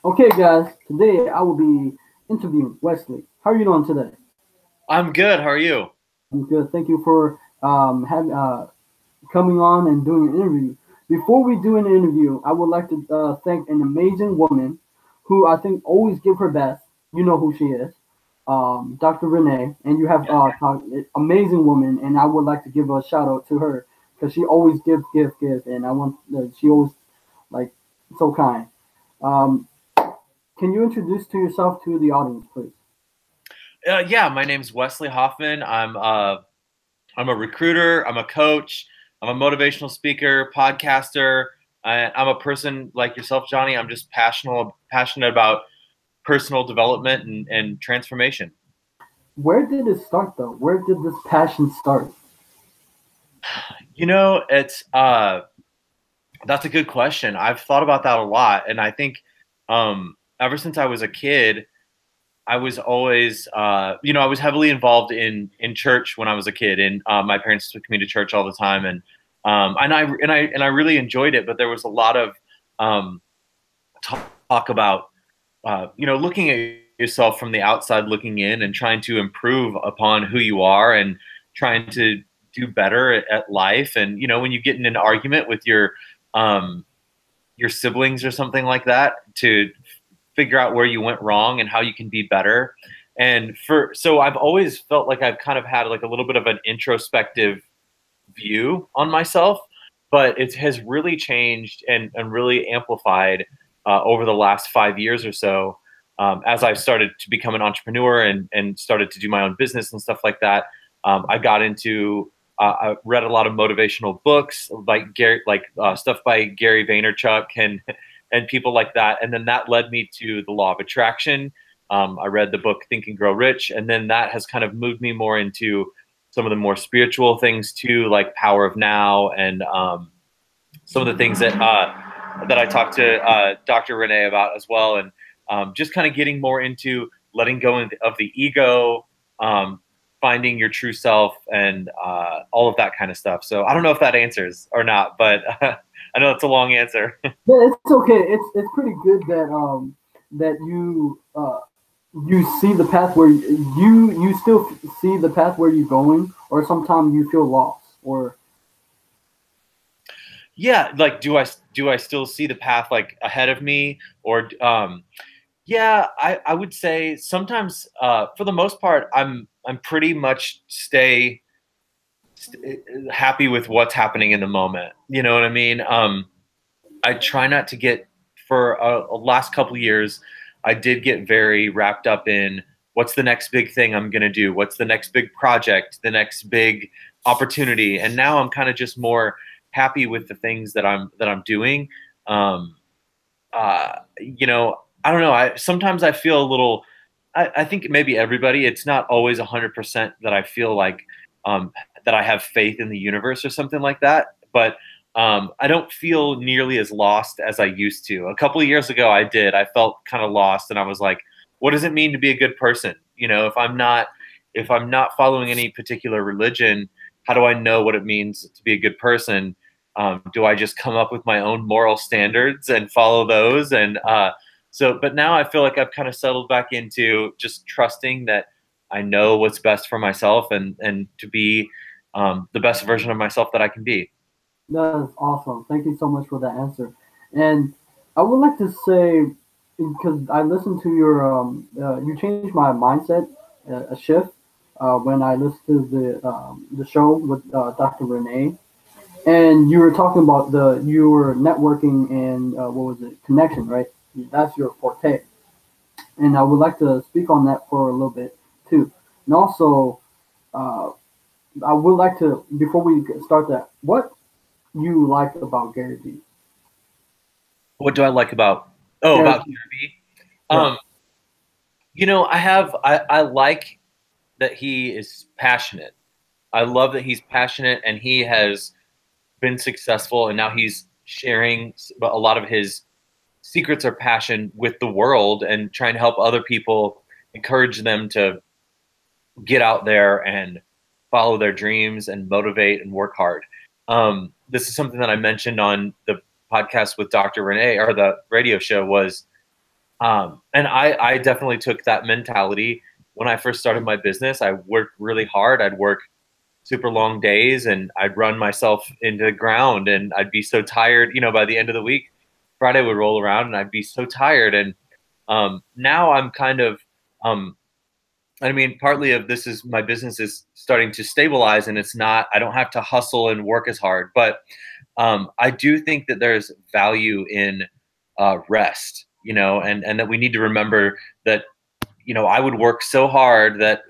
Okay, guys, today I will be interviewing Wesley. How are you doing today? I'm good. How are you? I'm good. Thank you for coming on and doing an interview. Before we do an interview, I would like to thank an amazing woman who I think always give her best. You know who she is, Dr. Renee, and you have amazing woman, and I would like to give a shout out to her because she always give, and I want she always like so kind. Um, can you introduce to yourself to the audience, please? Yeah, my name's Wesley Hoffman. I'm a recruiter. I'm a coach. I'm a motivational speaker, podcaster. I'm a person like yourself, Johnny. I'm just passionate about personal development and transformation. Where did it start, though? Where did this passion start? It's that's a good question. I've thought about that a lot, and I think ever since I was a kid, I was always, I was heavily involved in church when I was a kid, and my parents took me to church all the time, and I really enjoyed it. But there was a lot of um, talk about, looking at yourself from the outside looking in and trying to improve upon who you are and trying to do better at life. And when you get in an argument with um, your siblings or something like that, to figure out where you went wrong and how you can be better. And so I've always felt like I've kind of had like a little bit of an introspective view on myself, but it has really changed and really amplified over the last 5 years or so, as I've started to become an entrepreneur and started to do my own business and stuff like that. I got into I read a lot of motivational books like stuff by Gary Vaynerchuk and people like that. And then that led me to the law of attraction. I read the book Think and Grow Rich, and then that has kind of moved me more into some of the more spiritual things too, like Power of Now, and some of the things that I talked to Dr. Renee about as well, and just kind of getting more into letting go of the ego, finding your true self, and all of that kind of stuff. So I don't know if that answers or not, but I know it's a long answer. Yeah, it's okay. It's pretty good that that you see the path where you still see the path where you're going, or sometimes you feel lost, or Yeah, like do I still see the path like ahead of me, or yeah, I would say sometimes, for the most part, I'm pretty much happy with what's happening in the moment. You know what I mean? I try not to get, for a last couple of years, I did get very wrapped up in what's the next big thing I'm going to do? What's the next big project, the next big opportunity? And now I'm kind of just more happy with the things that I'm doing. Um, I don't know. Sometimes I feel a little, I think maybe everybody, it's not always 100% that I feel like, that I have faith in the universe or something like that. But I don't feel nearly as lost as I used to. A couple of years ago, I did. I felt kind of lost, and I was like, "What does it mean to be a good person? If I'm not following any particular religion, how do I know what it means to be a good person? Do I just come up with my own moral standards and follow those?" But now I feel like I've kind of settled back into just trusting that I know what's best for myself, and to be the best version of myself that I can be. that is awesome. Thank you so much for that answer. And I would like to say, because I listened to you changed my mindset, a shift when I listened to the show with Dr. Renee, and you were talking about you were networking and what was it, connection, right? That's your forte, and I would like to speak on that for a little bit too. And also, uh, I would like to, before we start that, what you like about Gary Vee? What do I like about about Gary, Kirby? yeah, Um, I like that he is passionate. I love that he's passionate and he has been successful, and now he's sharing a lot of his secrets or passion with the world and trying to help other people, encourage them to get out there and follow their dreams and motivate and work hard. This is something that I mentioned on the podcast with Dr. Renee, or the radio show, was And I definitely took that mentality when I first started my business. I worked really hard. I'd work super long days and I'd run myself into the ground and I'd be so tired, by the end of the week, Friday would roll around and I'd be so tired. And now I'm kind of, I mean, partly of this is my business is starting to stabilize and I don't have to hustle and work as hard. But I do think that there's value in rest, and that we need to remember that, I would work so hard that,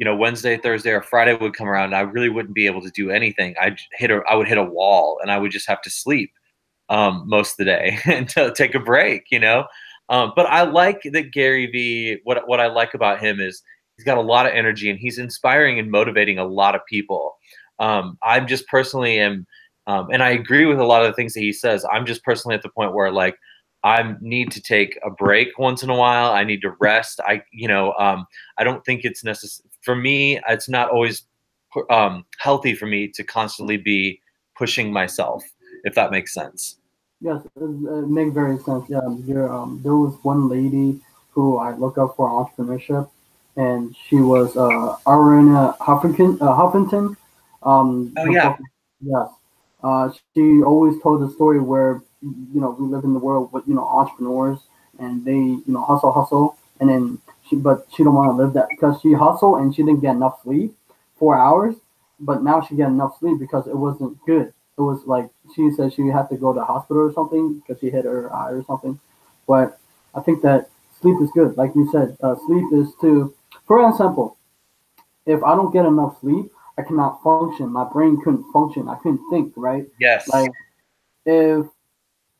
Wednesday, Thursday, or Friday would come around and I really wouldn't be able to do anything. I would hit a wall and I would just have to sleep most of the day and to take a break. But I like that Gary Vee. What I like about him is he's got a lot of energy and he's inspiring and motivating a lot of people. I'm just personally and I agree with a lot of the things that he says. I'm just personally at the point where like I need to take a break once in a while. I need to rest. I don't think it's necessary for me. It's not always healthy for me to constantly be pushing myself, if that makes sense. Yes, it makes very sense. Yeah, there was one lady who I look up for entrepreneurship, and she was Ariana Huffington. Oh Her yeah, book, yes. She always told the story where we live in the world with entrepreneurs, and they hustle, and then but she don't want to live that because she hustled and she didn't get enough sleep, 4 hours, but now she get enough sleep because it wasn't good. It was like she said she had to go to the hospital or something because she hit her eye or something. But I think that sleep is good. Like you said, sleep is to, for example, if I don't get enough sleep, I cannot function. My brain couldn't function. I couldn't think, right? yes, Like if,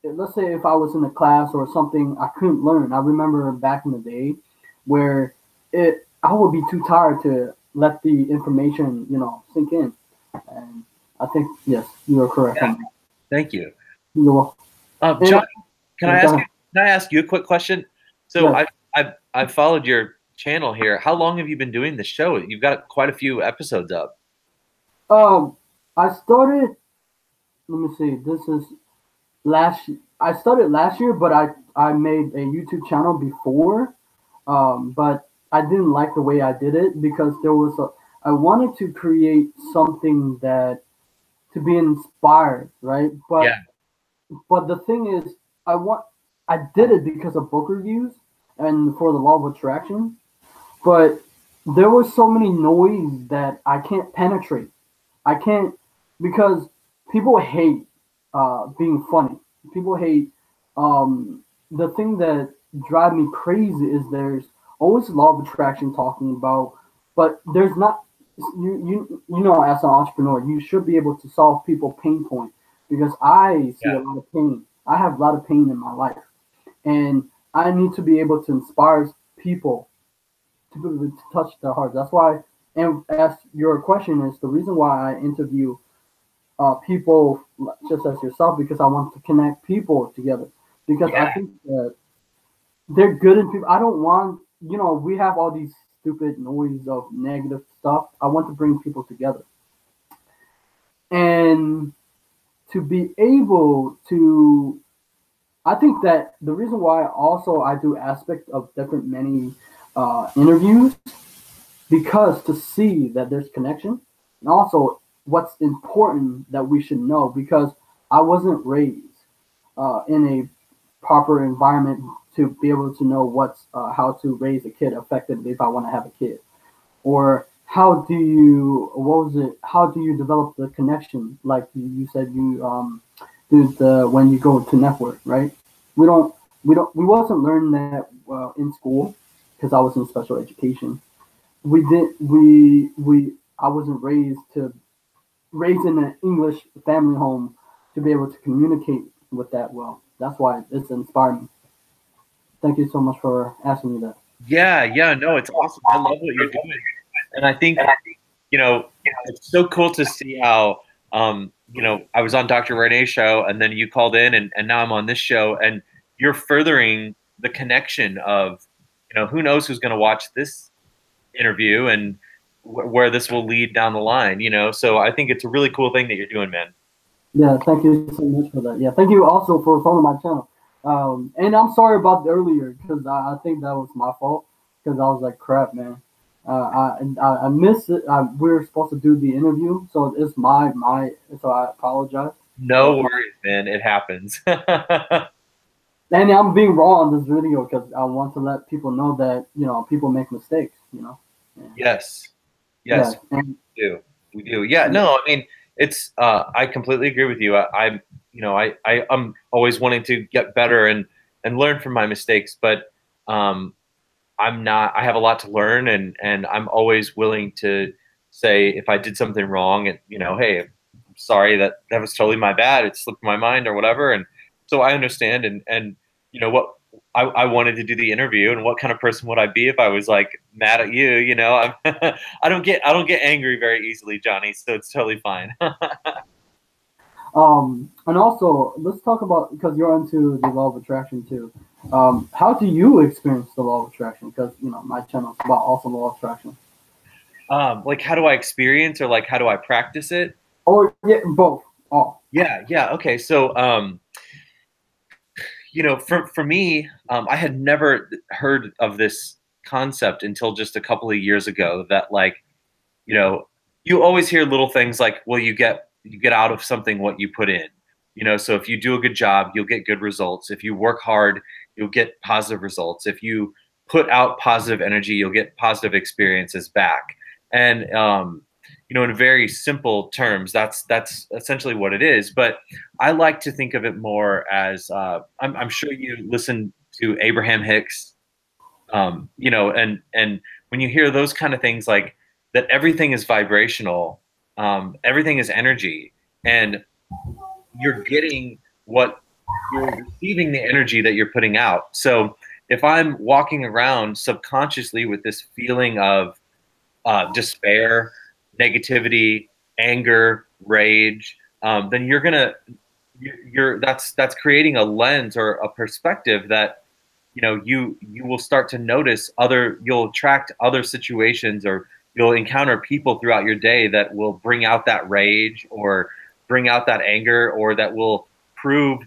let's say if I was in a class or something, I couldn't learn. I remember back in the day where I would be too tired to let the information, sink in. And I think yes, you are correct yeah. on that. Thank you. You're welcome. John, And can yeah, I go ask you? ahead. Can I ask you a quick question? So Yes. I've followed your channel here. How long have you been doing the show? You've got quite a few episodes up. Um, I started. Let me see. This is last. I started last year, but I made a YouTube channel before. But I didn't like the way I did it because there was a. I wanted to create something that to be inspired, right? Yeah, But the thing is, I want. I did it because of book reviews and for the law of attraction. But there was so many noise that I can't penetrate. I can't because people hate being funny. People hate the thing that drive me crazy is there's always law of attraction talking about, but there's not. As an entrepreneur, you should be able to solve people pain point because I see yeah, a lot of pain. I have a lot of pain in my life, and I need to be able to inspire people to touch their hearts. That's why, and as your question is, the reason why I interview people just as yourself because I want to connect people together. Because I yeah, think that they're good in people. I don't want, we have all these stupid noise of negative stuff. I want to bring people together. And to be able to, I think that the reason why also I do aspect of different many interviews because to see that there's connection and also what's important that we should know because I wasn't raised in a proper environment to be able to know what's how to raise a kid effectively if I want to have a kid or how do you what was it how do you develop the connection like you said you do the when you go to network right we don't we wasn't learning that in school because I was in special education we I wasn't raised in an English family home to be able to communicate with that well. That's why it's inspired me. Thank you so much for asking me that. yeah. No, it's awesome. I love what you're doing, and I think it's so cool to see how I was on Dr. Renee's show, and then you called in, and now I'm on this show, and you're furthering the connection of who knows who's going to watch this interview and where this will lead down the line. So I think it's a really cool thing that you're doing, man. Yeah, thank you so much for that. Yeah, thank you also for following my channel. And I'm sorry about the earlier because I think that was my fault because I was like, crap, man. I missed it. We were supposed to do the interview, so it's my. So I apologize. No That's my. worries, man. It happens. And I'm being raw on this video because I want to let people know that people make mistakes. Yeah. Yes. Yeah. Yes, And we do. We do. Yeah, no, I mean, it's I completely agree with you. I'm I'm always wanting to get better and learn from my mistakes, but um I'm not I have a lot to learn, and I'm always willing to say if I did something wrong, and hey, I'm sorry, that was totally my bad. It slipped my mind or whatever. And so I understand, and what I wanted to do the interview, and what kind of person would I be if I was like mad at you? I'm I don't get angry very easily, Johnny, so it's totally fine. and also let's talk about because you're into the law of attraction too. How do you experience the law of attraction? Because my channel is about also law of attraction. Like, how do I experience, or like how do I practice it? Or yeah, both. All. Yeah, yeah, okay. So for me, I had never heard of this concept until just a couple of years ago. That, like, you know, you always hear little things like, well, you get out of something what you put in. So if you do a good job, you'll get good results. If you work hard, you'll get positive results. If you put out positive energy, you'll get positive experiences back. And in very simple terms, that's essentially what it is. But I like to think of it more as I'm sure you listen to Abraham Hicks, and when you hear those kind of things, like that, everything is vibrational, everything is energy, and you're getting what you're receiving, the energy that you're putting out. So if I'm walking around subconsciously with this feeling of despair, negativity, anger, rage, then that's creating a lens or a perspective that you will start to notice you'll attract other situations, or you'll encounter people throughout your day that will bring out that rage, or bring out that anger, or that will prove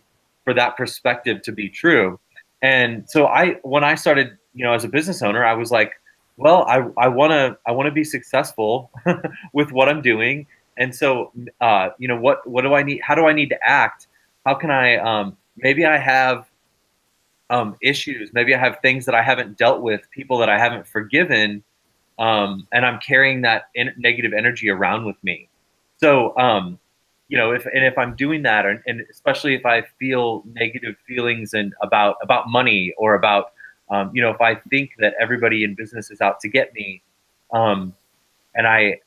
for that perspective to be true. And so when I started, as a business owner, I was like, well, I want to be successful with what I'm doing. And so what do I need? How do I need to act? How can I maybe I have issues. Maybe I have things that I haven't dealt with, people that I haven't forgiven, and I'm carrying that negative energy around with me. So, if I'm doing that, and especially if I feel negative feelings and about money, or about if I think that everybody in business is out to get me, um, and I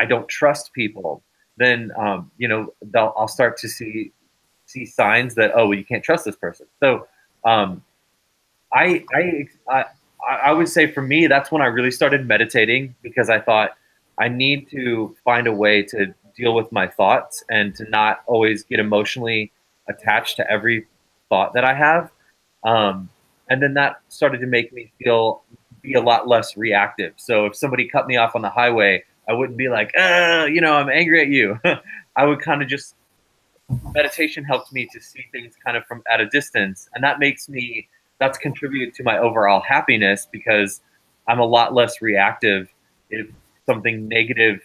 don't trust people, then I'll start to see signs that, oh, well, you can't trust this person. So um, I, I I I would say for me, that's when I really started meditating, because I thought I need to find a way to deal with my thoughts, and to not always get emotionally attached to every thought that I have. Um, and then that started to make me be a lot less reactive. So if somebody cut me off on the highway, I wouldn't be like, I'm angry at you. I would kind of just meditation helped me to see things kind of from at a distance, and that's contributed to my overall happiness, because I'm a lot less reactive. If something negative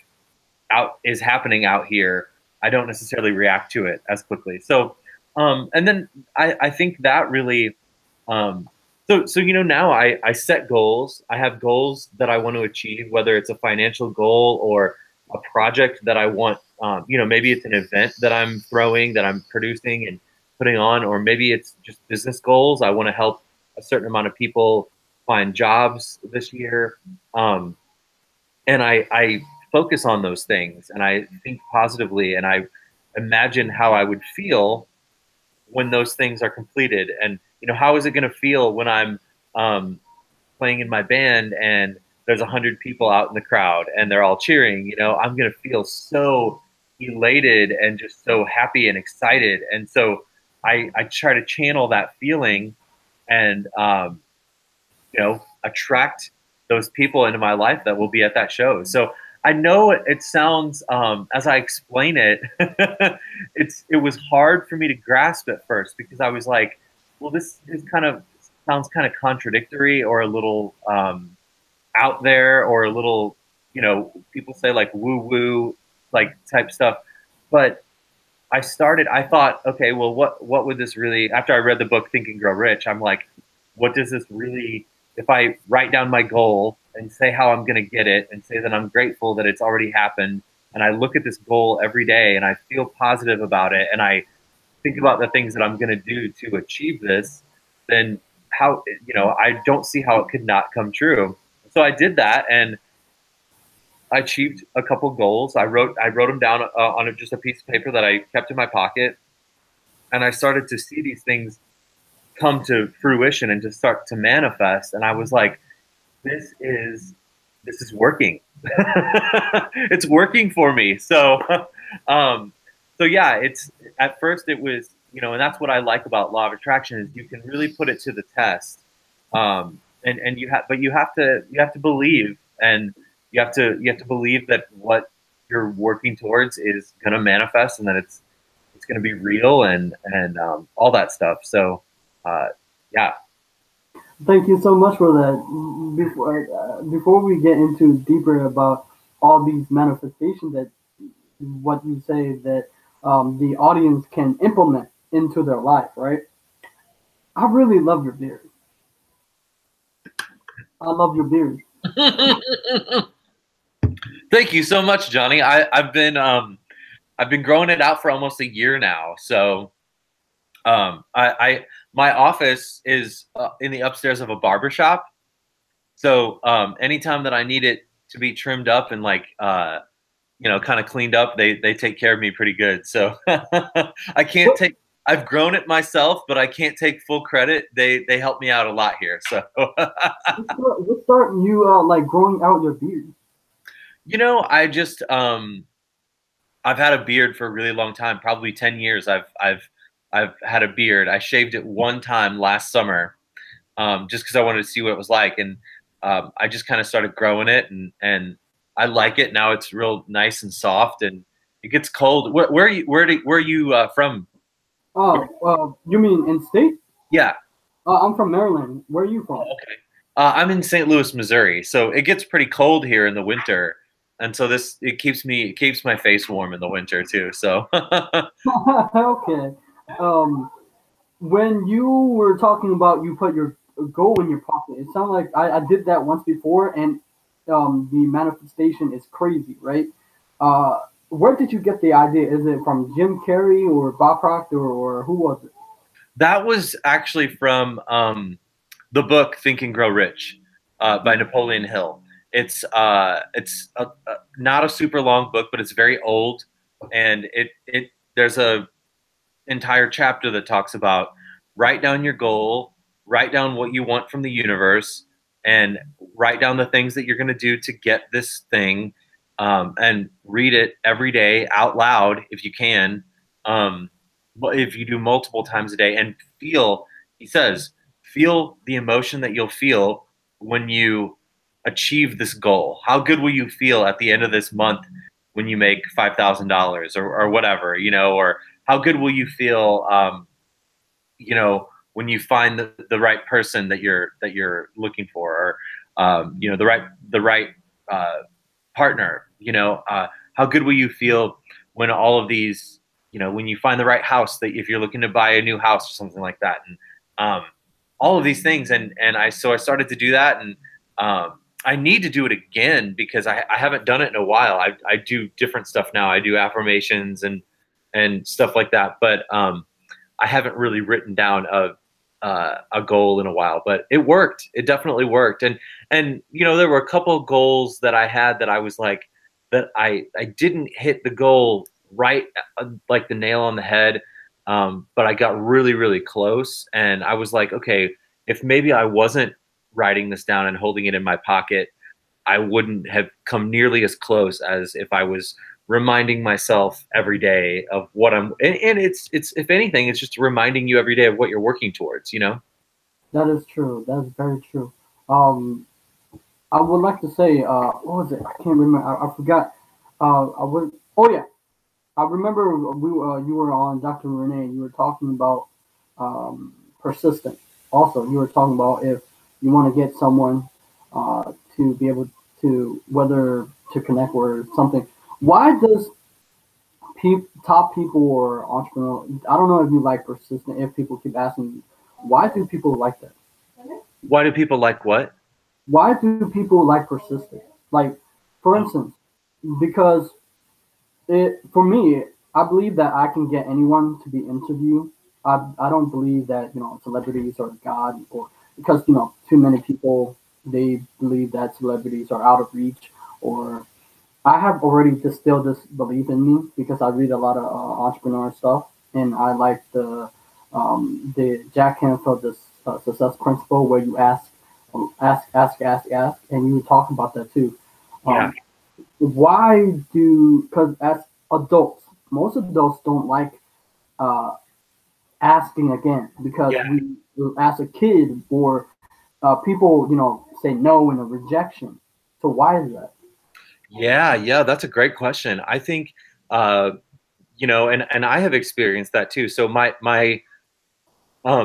out is happening out here, I don't necessarily react to it as quickly. So and then I think that really um, so now I set goals. I have goals that I want to achieve, whether it's a financial goal, or a project that I want. Maybe it's an event that I'm throwing, that I'm producing and putting on, or maybe it's just business goals. I want to help a certain amount of people find jobs this year, and I focus on those things, and I think positively, and I imagine how I would feel when those things are completed. And how is it going to feel when I'm um, playing in my band, and there's 100 people out in the crowd, and they're all cheering? I'm going to feel so elated, and just so happy and excited. And so I try to channel that feeling, and attract those people into my life that will be at that show. So I know it sounds, as I explain it, it was hard for me to grasp at first, because I was like, well, this is kind of sounds kind of contradictory or a little out there or a little, people say like woo woo, like type stuff. But I thought, okay, well, what would this really, after I read the book Think and Grow Rich, I'm like, what does this really, if I write down my goal and say how I'm going to get it and say that I'm grateful that it's already happened, and I look at this goal every day and I feel positive about it, and I think about the things that I'm going to do to achieve this, then how, I don't see how it could not come true. So I did that, and I achieved a couple goals. I wrote them down on just a piece of paper that I kept in my pocket, and I started to see these things come to fruition and to start to manifest. And I was like, this is working. It's working for me. So, um, so yeah, it's at first it was, and that's what I like about law of attraction is you can really put it to the test. And but you have to believe, and you have to believe that what you're working towards is going to manifest, and that it's going to be real, and all that stuff. So, yeah. Thank you so much for that. Before we get into deeper about all these manifestations, that what you say that the audience can implement into their life, right? I really love your beard. I love your beard. Thank you so much, Johnny. I've been growing it out for almost a year now. So I my office is in the upstairs of a barber shop. So anytime that I need it to be trimmed up and like kind of cleaned up, they take care of me pretty good. So I can't take. I've grown it myself, but I can't take full credit. They help me out a lot here. So What start you like growing out your beard? I just I've had a beard for a really long time, probably 10 years. I've had a beard. I shaved it one time last summer, just because I wanted to see what it was like, and I just kind of started growing it, and I like it now. It's real nice and soft, and it gets cold. Where are you? Where are you from? You mean in state? Yeah. I'm from Maryland. Where are you Oh, from? okay. I'm in St. Louis, Missouri, so it gets pretty cold here in the winter, and so it keeps my face warm in the winter too. So Okay. Um, when you were talking about you put your goal in your pocket, it sounded like I did that once before, and the manifestation is crazy, right? Where did you get the idea? Is it from Jim Carrey or Bob Proctor or who was it? that was actually from the book Think and Grow Rich by Napoleon Hill. It's not a super long book, but it's very old, and it there's a entire chapter that talks about write down your goal, write down what you want from the universe, and write down the things that you're going to do to get this thing, and read it every day out loud if you can. Um, if you do multiple times a day, and he says, feel the emotion that you'll feel when you achieve this goal. How good will you feel at the end of this month when you make $5,000 or whatever, or how good will you feel, when you find the right person that you're looking for, or the right uh, partner, how good will you feel when all of these, when you find the right house, that if you're looking to buy a new house or something like that, and all of these things, and I started to do that, and I need to do it again because I haven't done it in a while. I do different stuff now. I do affirmations and stuff like that, but I haven't really written down a goal in a while. But it worked. It definitely worked. And there were a couple of goals that I had that I was like, that I didn't hit the goal right, like the nail on the head. But I got really, really close. And I was like, okay, if maybe I wasn't writing this down and holding it in my pocket, I wouldn't have come nearly as close as if I was reminding myself every day of what and it's if anything, it's just reminding you every day of what you're working towards. That is true. That is very true. Um, I would like to say, what was it? I can't remember. I forgot. I was. Oh yeah, I remember. You were on Dr. Renee. You were talking about persistent. Also, you were talking about if you want to get someone to be able to whether to connect or something. Why does top people or entrepreneur? I don't know if you like persistent. If people keep asking you, why do people like that? Why do people like what? Why do people like persistent? Like, for instance, because for me, I believe that I can get anyone to be interviewed. I don't believe that celebrities are God or because too many people they believe that celebrities are out of reach or I have already distilled this belief in me because I read a lot of entrepreneur stuff and I like the Jack Canfield the success principle where you ask and you talk about that too. Yeah. Um, why do because as adults most adults don't like uh, asking again because Yeah. we as a kid or people say no in a rejection, so why is that? Yeah, that's a great question. I think uh, and I have experienced that too. So my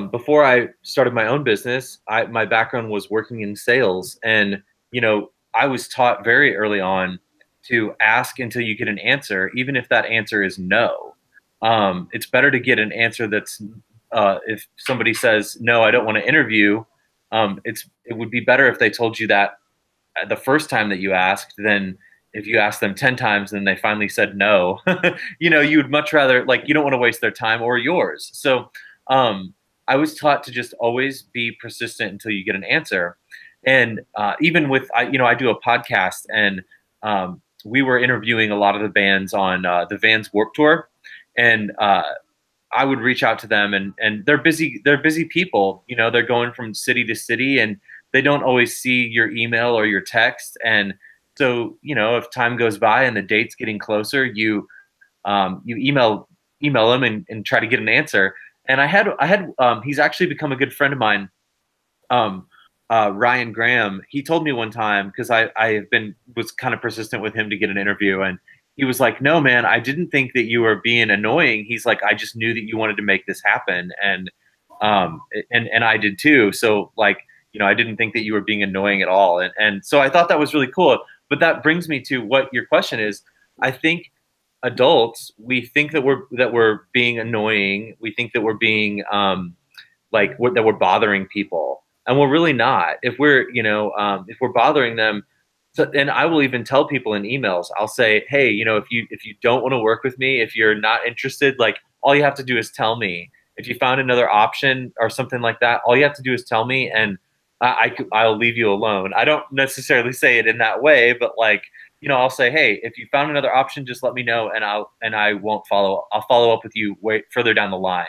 before I started my own business, my background was working in sales, and I was taught very early on to ask until you get an answer, even if that answer is no. It's better to get an answer that's if somebody says no, I don't want to interview. It would be better if they told you that the first time that you asked than if you asked them 10 times and they finally said no. You would much rather, like, you don't want to waste their time or yours. So um, I was taught to just always be persistent until you get an answer. And even with I do a podcast, and we were interviewing a lot of the bands on the Vans Warped Tour, and I would reach out to them, and they're busy. They're busy people. They're going from city to city, and they don't always see your email or your text. And so, if time goes by and the date's getting closer, you email them and try to get an answer. And I had he's actually become a good friend of mine. Um, Ryan Graham, he told me one time, because was kind of persistent with him to get an interview, and he was like, "No, man, I didn't think that you were being annoying." He's like, "I just knew that you wanted to make this happen, and I did too. So, like, I didn't think that you were being annoying at all." And so I thought that was really cool. But that brings me to what your question is. I think adults, we think that we're being annoying. We think that we're being that we're bothering people, and we're really not. If we're bothering them, so, and I will even tell people in emails, I'll say, hey, if you don't want to work with me, if you're not interested, like, all you have to do is tell me. If you found another option or something like that, all you have to do is tell me, and I'll leave you alone. I don't necessarily say it in that way, but, like, I'll say, hey, if you found another option, just let me know, and I won't follow. I'll follow up with you way further down the line.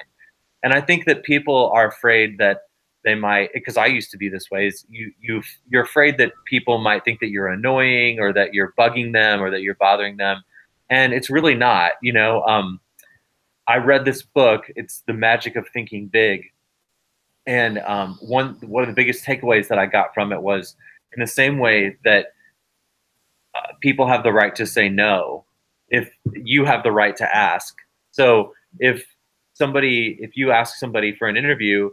And I think that people are afraid that they might, because I used to be this way, is you're afraid that people might think that you're annoying or that you're bugging them or that you're bothering them. And it's really not. I read this book. It's The Magic of Thinking Big. And one of the biggest takeaways that I got from it was, in the same way that people have the right to say no, if you have the right to ask. So if you ask somebody for an interview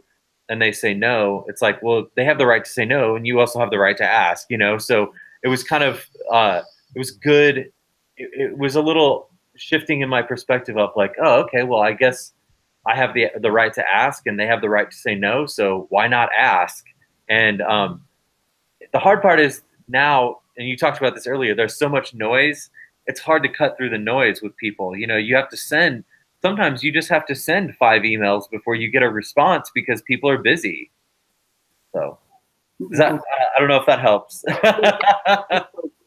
and they say no, it's like, well, they have the right to say no, and you also have the right to ask. So it was kind of it was good. It was a little shifting in my perspective of, like, oh, okay, well, I guess I have the right to ask, and they have the right to say no, so why not ask? And the hard part is now, and you talked about this earlier, there's so much noise. It's hard to cut through the noise with people. You have to send, sometimes you just have to send 5 emails before you get a response because people are busy. So I don't know if that helps.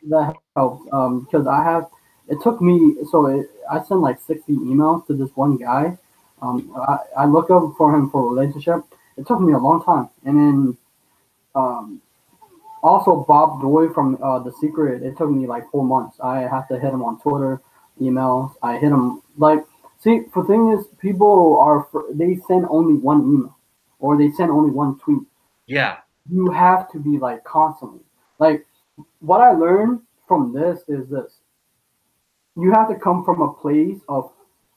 That helps because it took me I sent like 60 emails to this one guy. I look up for him for a relationship. It took me a long time, and then um, also Bob Doy from The Secret. It took me like 4 months. I have to hit him on Twitter, emails. I hit him like, see, the thing is, people they send only one email or they send only one tweet. Yeah. You have to be like constantly like. What I learned from this is this: you have to come from a place of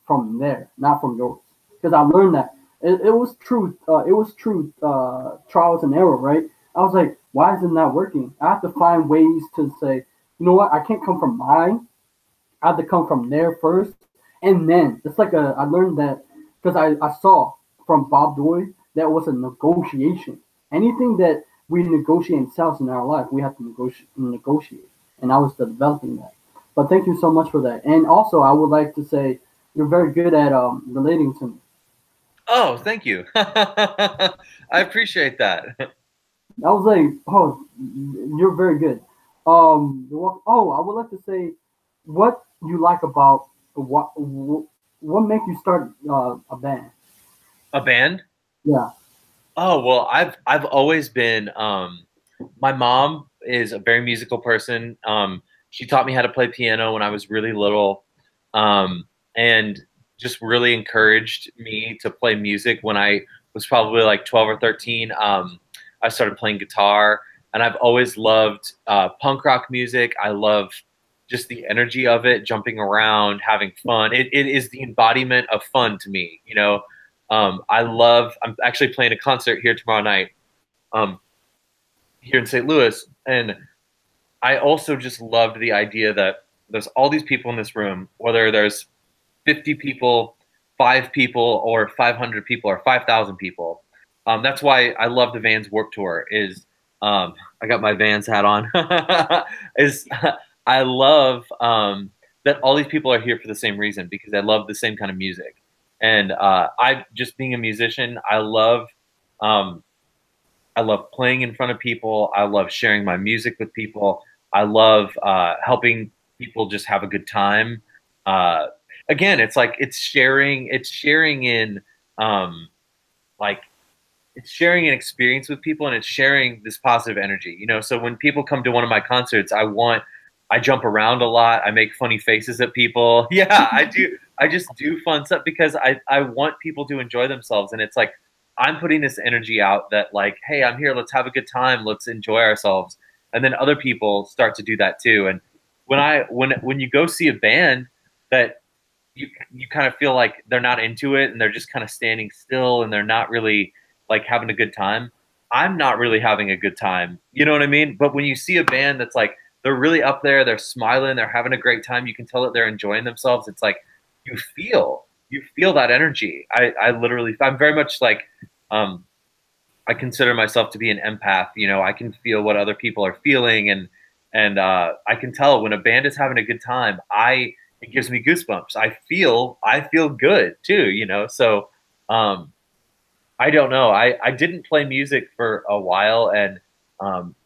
from there, not from yours. Because I learned that It was true. It was true. Trials and error, right? I was like, why is it not working? I have to find ways to say, you know what? I can't come from mine. I have to come from there first, and then it's like a. I learned that because I saw from Bob Doyle that was a negotiation. Anything that we negotiate in sales in our life, we have to negotiate, and I was developing that. But thank you so much for that. And also, I would like to say you're very good at relating to me. Oh, thank you. I appreciate that. I was like, oh, you're very good. I would like to say what you like about what make you start a band. A band? Yeah. Oh, well, I've always been my mom is a very musical person. She taught me how to play piano when I was really little. And just really encouraged me to play music when I was probably like 12 or 13. I started playing guitar, and I've always loved punk rock music. I love just the energy of it, jumping around, having fun. It is the embodiment of fun to me, you know. I'm actually playing a concert here tomorrow night, um, here in St. Louis, and I also just loved the idea that there's all these people in this room, whether there's 50 people, 5 people, or 500 people, or 5,000 people. That's why I love the Vans Warped Tour. I got my Vans hat on. is I love that all these people are here for the same reason, because I love the same kind of music. And I just being a musician, um, I love playing in front of people. I love sharing my music with people. I love helping people just have a good time. Uh, Again, it's like it's sharing in um, like it's sharing an experience with people, and it's sharing this positive energy. You know, so when people come to one of my concerts, I jump around a lot. I make funny faces at people. Yeah, I do. I just do fun stuff because I want people to enjoy themselves, and it's like I'm putting this energy out that like, hey, I'm here. Let's have a good time. Let's enjoy ourselves. And then other people start to do that too. And when you go see a band that you kind of feel like they're not into it, and they're just kind of standing still, and they're not really like having a good time. I'm not really having a good time. You know what I mean? But when you see a band that's like they're really up there, they're smiling, they're having a great time, you can tell that they're enjoying themselves. It's like you feel that energy. I literally I'm very much like um I consider myself to be an empath. You know, I can feel what other people are feeling, and I can tell when a band is having a good time. It gives me goosebumps. I feel good too. You know, so um, I don't know. I didn't play music for a while, and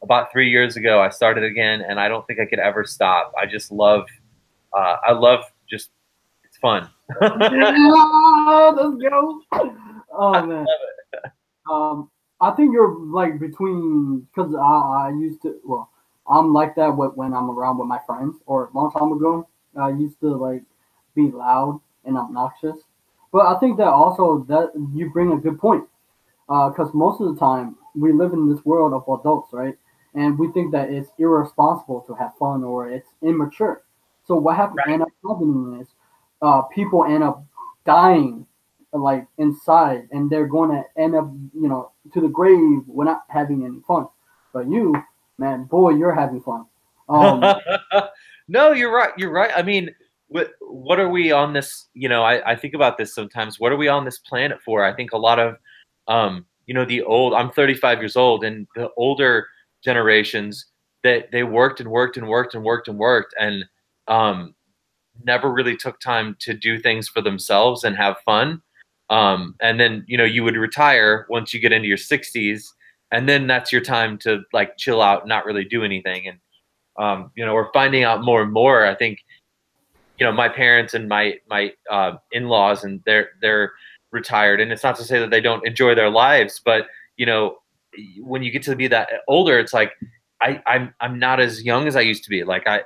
about 3 years ago I started again, and I don't think I could ever stop. I just love. I love just it's fun. Yeah, let's go. Oh man. Um, I think you're like between because I used to well, I'm like that when I'm around with my friends or a long time ago. I used to like be loud and obnoxious, but I think that also that you bring a good point because most of the time we live in this world of adults, right? And we think that it's irresponsible to have fun or it's immature. So what happen, Right. end up happening is people end up dying like inside, and they're going to end up, to the grave without having any fun. But you, man, boy, you're having fun. Um, No, you're right. You're right. I mean, what are we on this? You know, I think about this sometimes. What are we on this planet for? I think a lot of, I'm 35 years old, and the older generations that they worked and worked and worked and worked and worked, and um, never really took time to do things for themselves and have fun. And then, you would retire once you get into your 60s, and then that's your time to like chill out, and not really do anything. And we're finding out more and more. I think my parents and my in-laws, and they're retired, and it's not to say that they don't enjoy their lives, but you know when you get to be that older, it's like I'm not as young as I used to be. Like I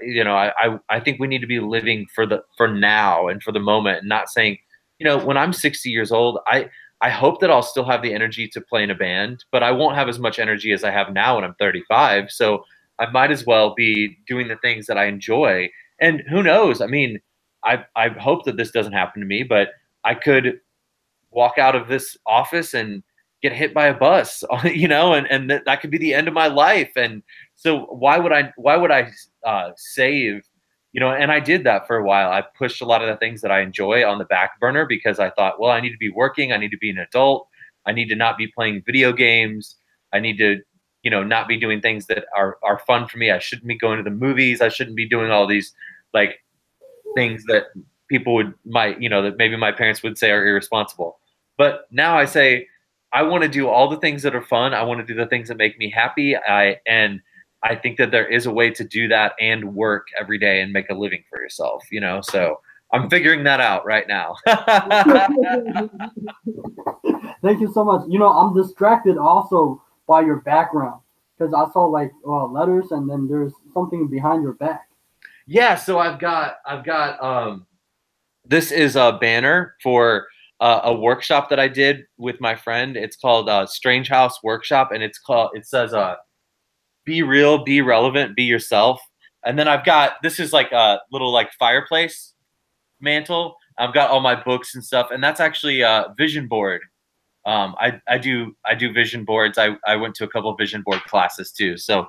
think we need to be living for now and for the moment, and not saying when I'm 60 years old, I hope that I'll still have the energy to play in a band, but I won't have as much energy as I have now when I'm 35. So I might as well be doing the things that I enjoy. And who knows? I mean, I hope that this doesn't happen to me, but I could walk out of this office and get hit by a bus, you know, and that could be the end of my life. And so why would I save, you know? And I did that for a while. I pushed a lot of the things that I enjoy on the back burner because I thought, well, I need to be working. I need to be an adult. I need to not be playing video games. I need to, you know, not be doing things that are fun for me. I shouldn't be going to the movies. I shouldn't be doing all these like things that people might, you know, that maybe my parents would say are irresponsible. But now I say, I want to do all the things that are fun. I want to do the things that make me happy. And I think that there is a way to do that and work every day and make a living for yourself, you know? So I'm figuring that out right now. Thank you so much. You know, I'm distracted also by your background because I saw like letters and then there's something behind your back. Yeah. So this is a banner for a workshop that I did with my friend. It's called Strange House Workshop, and it says be real, be relevant, be yourself. And then I've got, this is like a little like fireplace mantle. I've got all my books and stuff, and that's actually a vision board. I do vision boards. I went to a couple of vision board classes too. So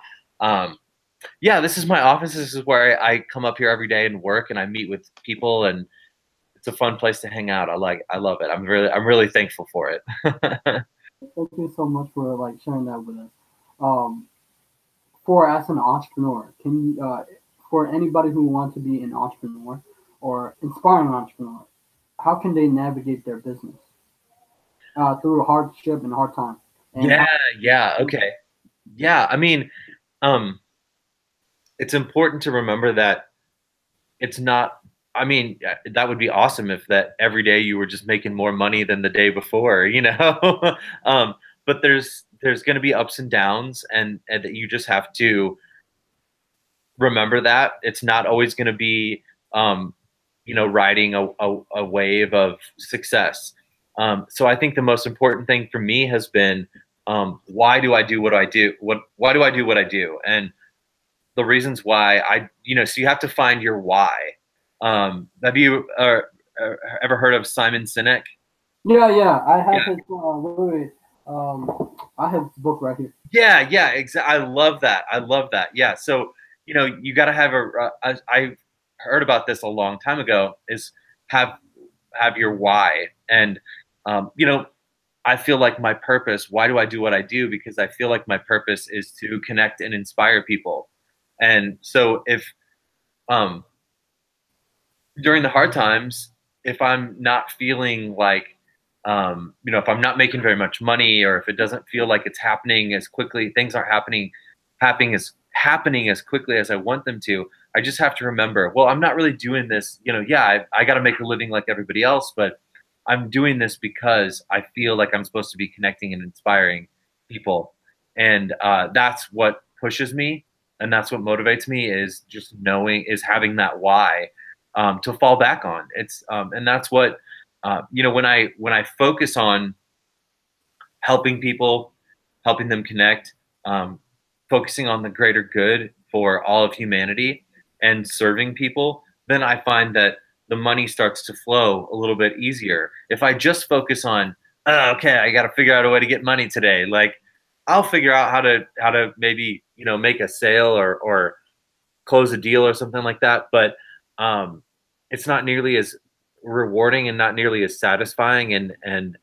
yeah, this is my office. This is where I come up here every day and work, and I meet with people, and it's a fun place to hang out. I love it. I'm really thankful for it. Thank you so much for like sharing that with us. Um, for as an entrepreneur, can you for anybody who wants to be an entrepreneur or inspiring entrepreneur, how can they navigate their business through hardship and hard time? And Yeah, how, yeah, okay. Yeah, I mean, um, it's important to remember that it's not, I mean, that would be awesome if that every day you were just making more money than the day before, you know? But there's going to be ups and downs, and that you just have to remember that it's not always going to be, um, you know, riding a wave of success. So I think the most important thing for me has been, why do I do what I do? Why do I do what I do? And the reasons why you know, so you have to find your why. Have you ever heard of Simon Sinek? yeah, yeah, I have Yeah. his I have his book right here. Yeah, yeah, exactly. I love that. I love that. Yeah. So, you know, you got to have I heard about this a long time ago, is have your why. And, you know, I feel like my purpose, why do I do what I do? Because I feel like my purpose is to connect and inspire people. And so if, um, during the hard times, if I'm not feeling like, you know, if I'm not making very much money, or if it doesn't feel like it's happening as quickly, things aren't happening as quickly as I want them to. I just have to remember, well, I'm not really doing this. You know, yeah, I got to make a living like everybody else, but I'm doing this because I feel like I'm supposed to be connecting and inspiring people, and that's what pushes me, and that's what motivates me, is just knowing, is having that why, to fall back on. It's and that's what, you know, when I focus on helping people, helping them connect, um, focusing on the greater good for all of humanity and serving people, then I find that the money starts to flow a little bit easier. If I just focus on, oh, okay, I got to figure out a way to get money today, like I'll figure out how to maybe, you know, make a sale, or close a deal or something like that. But um, it's not nearly as rewarding and not nearly as satisfying, and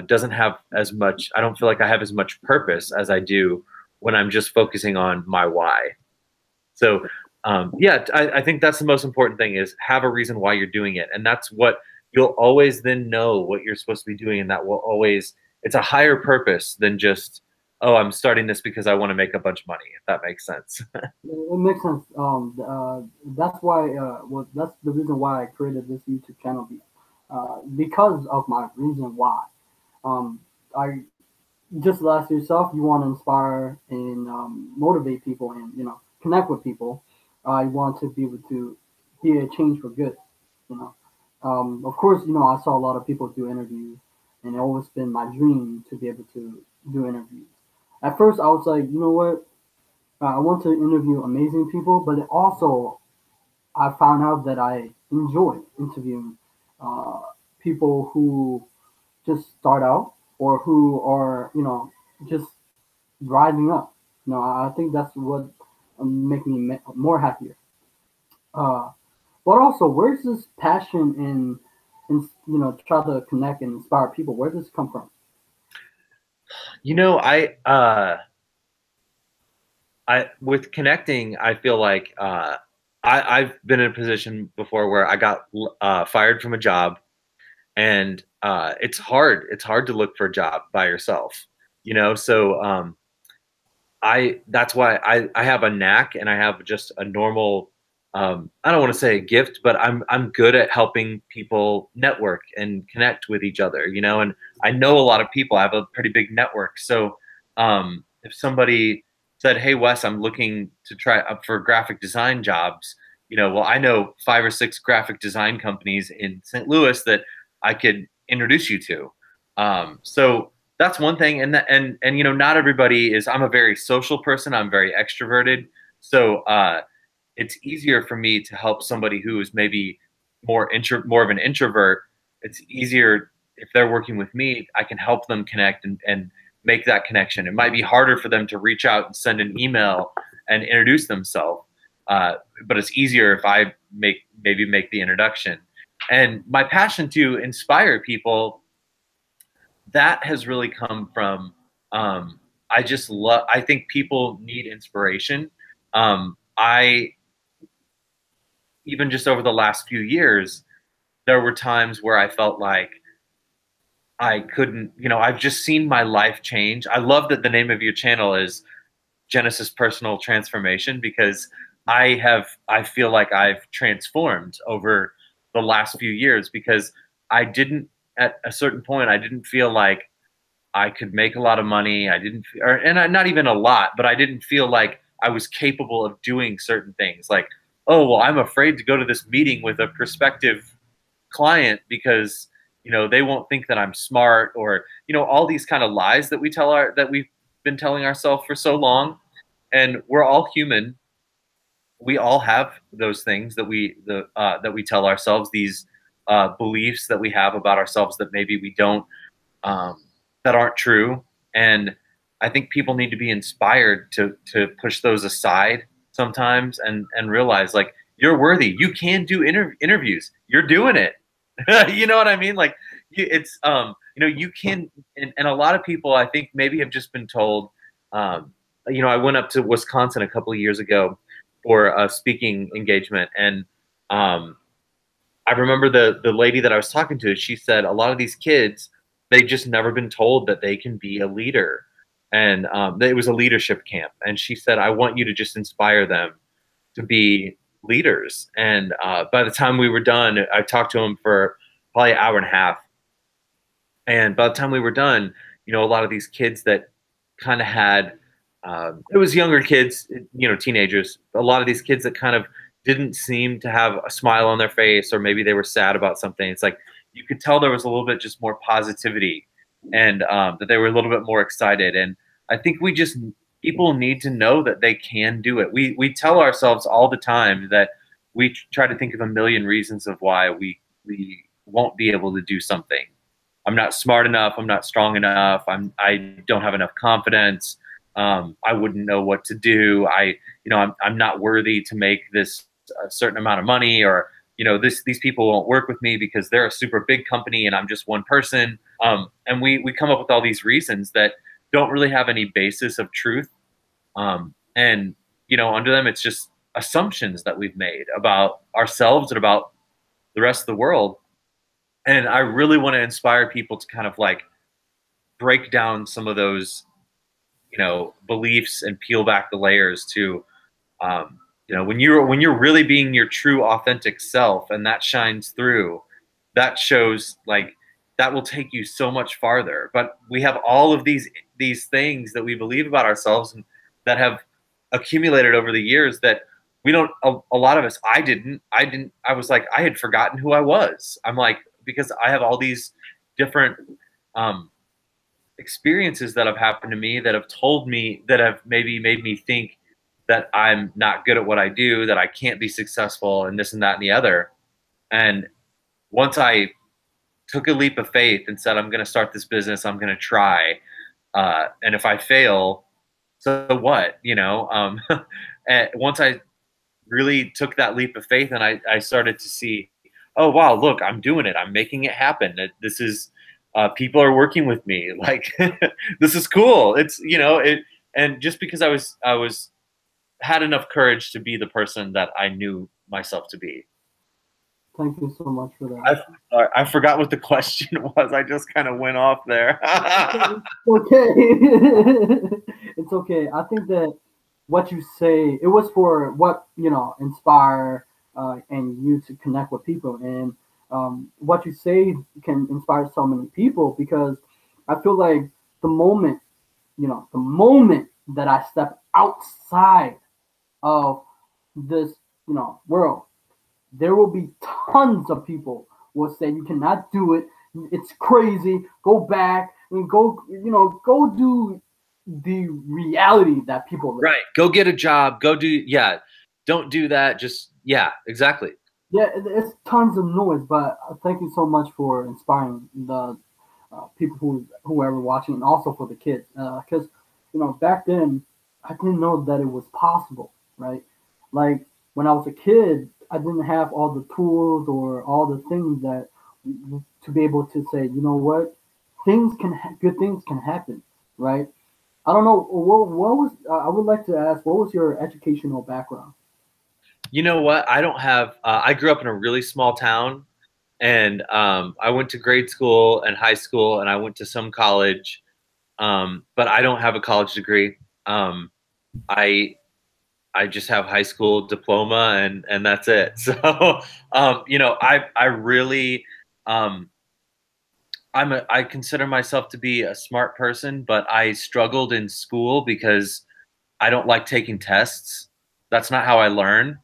doesn't have as much. I don't feel like I have as much purpose as I do when I'm just focusing on my why. So yeah, I think that's the most important thing, is have a reason why you're doing it, and that's what you'll always then know what you're supposed to be doing, and that will always, it's a higher purpose than just, oh, I'm starting this because I want to make a bunch of money, if that makes sense. It makes sense. That's why. Well, that's the reason why I created this YouTube channel, because of my reason why. I just as yourself, you want to inspire and motivate people, and connect with people. You want to be able to be a change for good. You know, of course, I saw a lot of people do interviews, and it always been my dream to be able to do interviews. At first, I was like, you know what? I want to interview amazing people, but also I found out that I enjoy interviewing uh, people who just start out or who are, just rising up. I think that's what make me more happier. Uh, but also, where's this passion in try to connect and inspire people? Where does this come from? You know, I with connecting, I feel like I've been in a position before where I got fired from a job, and it's hard. It's hard to look for a job by yourself, you know. So I that's why I have a knack, and I have just a normal I don't want to say a gift, but I'm good at helping people network and connect with each other, you know, and I know a lot of people. I have a pretty big network. So if somebody said, "Hey Wes, I'm looking to try up for graphic design jobs," you know, well, I know 5 or 6 graphic design companies in St. Louis that I could introduce you to. So that's one thing, and you know, not everybody is. I'm a very social person. I'm very extroverted, so it's easier for me to help somebody who is maybe more of an introvert. It's easier if they're working with me. I can help them connect and make that connection. It might be harder for them to reach out and send an email and introduce themselves, uh, but it's easier if I make the introduction. And my passion to inspire people, that has really come from I just love. I think people need inspiration. I even just over the last few years, there were times where I felt like I couldn't. You know, I've just seen my life change. I love that the name of your channel is Genesis Personal Transformation, because I feel like I've transformed over the last few years, because I didn't at a certain point I didn't feel like I could make a lot of money. I didn't, not even a lot, but I didn't feel like I was capable of doing certain things. Like, oh, well, I'm afraid to go to this meeting with a prospective client because, you know, they won't think that I'm smart, or, you know, all these kind of lies that that we've been telling ourselves for so long. And we're all human. We all have those things that we tell ourselves, these beliefs that we have about ourselves that maybe we don't, um, that aren't true. And I think people need to be inspired to push those aside sometimes, and realize, like, you're worthy. You can do interviews. You're doing it. You know what I mean? Like, it's you know, you can. And a lot of people, I think, maybe have just been told. You know, I went up to Wisconsin a couple of years ago for a speaking engagement, and um, I remember the lady that I was talking to. She said a lot of these kids, they just never been told that they can be a leader, and it was a leadership camp. And she said, "I want you to just inspire them to be leaders." And by the time we were done, I talked to them for probably an hour and a half. And by the time we were done, you know, a lot of these kids that kind of had, it was younger kids, you know, teenagers, a lot of these kids that kind of didn't seem to have a smile on their face, or maybe they were sad about something. It's like you could tell there was a little bit just more positivity, and that they were a little bit more excited. And I think people need to know that they can do it. We tell ourselves all the time that we try to think of a million reasons of why we won't be able to do something. I'm not smart enough. I'm not strong enough. I don't have enough confidence. I wouldn't know what to do. I'm not worthy to make this a certain amount of money, or, you know, these people won't work with me because they're a super big company and I'm just one person. And we come up with all these reasons that don't really have any basis of truth. And, you know, under them, it's just assumptions that we've made about ourselves and about the rest of the world. And I really want to inspire people to kind of like break down some of those, you know, beliefs, and peel back the layers to, you know, when you're really being your true authentic self, and that shines through, that shows, like, that will take you so much farther. But we have all of these things that we believe about ourselves, and that have accumulated over the years, that we don't, a lot of us, I was like, I had forgotten who I was. I'm like, because I have all these different um, experiences that have happened to me, that have told me, that have maybe made me think that I'm not good at what I do, that I can't be successful, and this and that and the other. And once I took a leap of faith and said, I'm going to start this business. I'm going to try. And if I fail, so what, and once I really took that leap of faith and I started to see, oh, wow, look, I'm doing it. I'm making it happen. This is, people are working with me. Like, this is cool. It's, and just because I was had enough courage to be the person that I knew myself to be. Thank you so much for that. I forgot what the question was. I just kind of went off there. Okay. It's okay. I think that what you say, it was for what, inspire and you to connect with people. And what you say can inspire so many people because I feel like the moment, the moment that I step outside of this, world, there will be tons of people will say you cannot do it. It's crazy. Go back and go, go do the reality that people live. Right. Go get a job. Go do, yeah. Don't do that. Just, yeah, exactly. Yeah, it's tons of noise, but thank you so much for inspiring the people whoever watching, and also for the kids. Because back then I didn't know that it was possible, right? Like when I was a kid, I didn't have all the tools or all the things that to be able to say, you know what, good things can happen, right? I don't know what was. I would like to ask, what was your educational background? You know what? I don't have, I grew up in a really small town, and I went to grade school and high school, and I went to some college, but I don't have a college degree. Um, I I just have high school diploma, and that's it. So, I really, um, I consider myself to be a smart person, but I struggled in school because I don't like taking tests. That's not how I learn.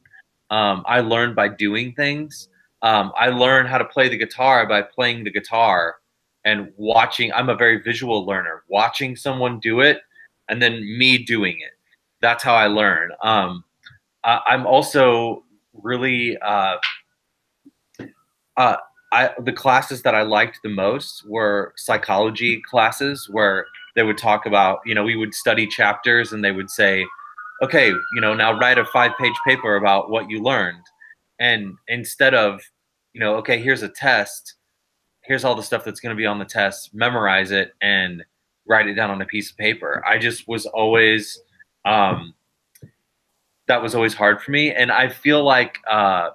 I learn by doing things. I learn how to play the guitar by playing the guitar and watching. I'm a very visual learner, watching someone do it and then me doing it. That's how I learn. I'm also really uh, the classes that I liked the most were psychology classes where they would talk about, we would study chapters and they would say, okay, now write a 5-page paper about what you learned. And instead of, okay, here's a test, here's all the stuff that's going to be on the test, memorize it and write it down on a piece of paper. I just was always, that was always hard for me, and I feel like I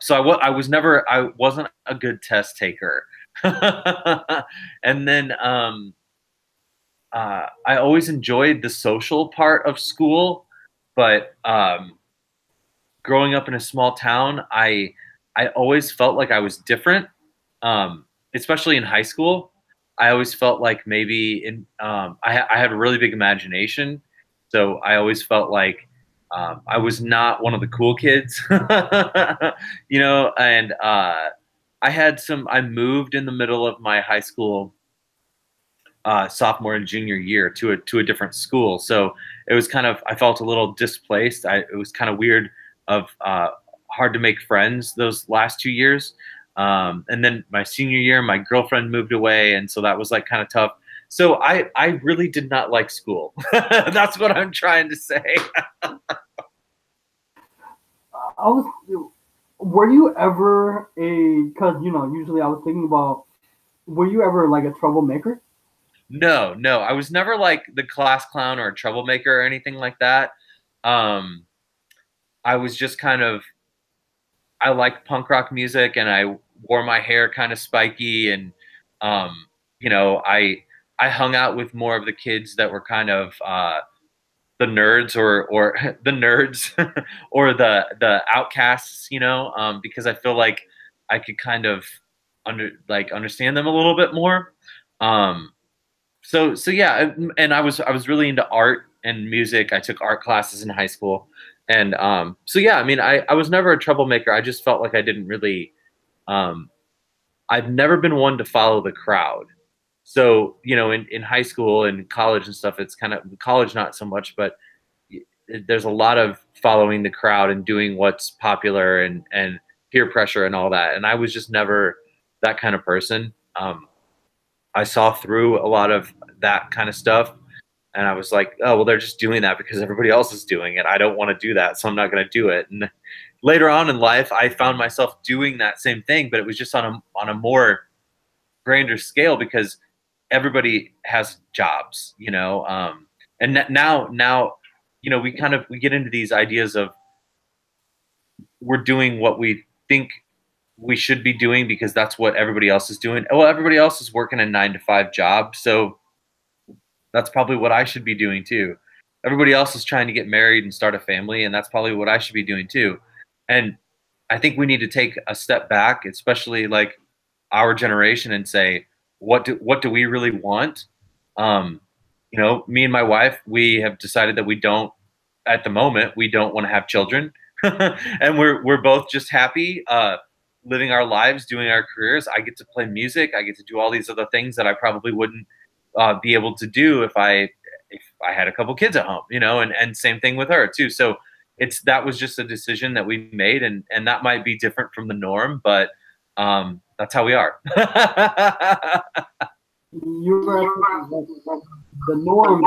wasn't a good test taker. And then I always enjoyed the social part of school, but growing up in a small town, I always felt like I was different, especially in high school. I always felt like maybe I had a really big imagination, so I always felt like I was not one of the cool kids, and I moved in the middle of my high school sophomore and junior year to a different school. So it was kind of, I felt a little displaced. It was kind of weird, of hard to make friends those last 2 years. And then my senior year, my girlfriend moved away, and so that was like kind of tough. So I really did not like school. That's what I'm trying to say. I was. Were you ever a? Because usually I was thinking about. Were you ever like a troublemaker? No, no, I was never like the class clown or a troublemaker or anything like that. Um, I was just kind of, I liked punk rock music and I wore my hair kind of spiky, and um, I hung out with more of the kids that were kind of the nerds, or the nerds, or the outcasts, because I feel like I could kind of understand them a little bit more. Um, so yeah, and I was really into art and music. I took art classes in high school, and so yeah, I mean, I was never a troublemaker. I just felt like I didn't really. Um, I've never been one to follow the crowd. So in high school and college and stuff, it's kind of college not so much, but there's a lot of following the crowd and doing what's popular and peer pressure and all that. And I was just never that kind of person. I saw through a lot of that kind of stuff. And I was like, oh, well, they're just doing that because everybody else is doing it. I don't want to do that, so I'm not going to do it. And later on in life, I found myself doing that same thing, but it was just on a more grander scale because everybody has jobs, you know. And now, you know, we get into these ideas of we're doing what we think we should be doing because that's what everybody else is doing. Well, everybody else is working a 9 to 5 job, so that's probably what I should be doing too. Everybody else is trying to get married and start a family, and that's probably what I should be doing too. And I think we need to take a step back, especially like our generation, and say, what do we really want? Um, you know, me and my wife, we have decided that we don't, at the moment, we don't want to have children, and we're both just happy living our lives, doing our careers. I get to play music. I get to do all these other things that I probably wouldn't be able to do if I had a couple kids at home, you know, and same thing with her too. So that was just a decision that we made, and that might be different from the norm, but that's how we are. You're actually, like, the norm.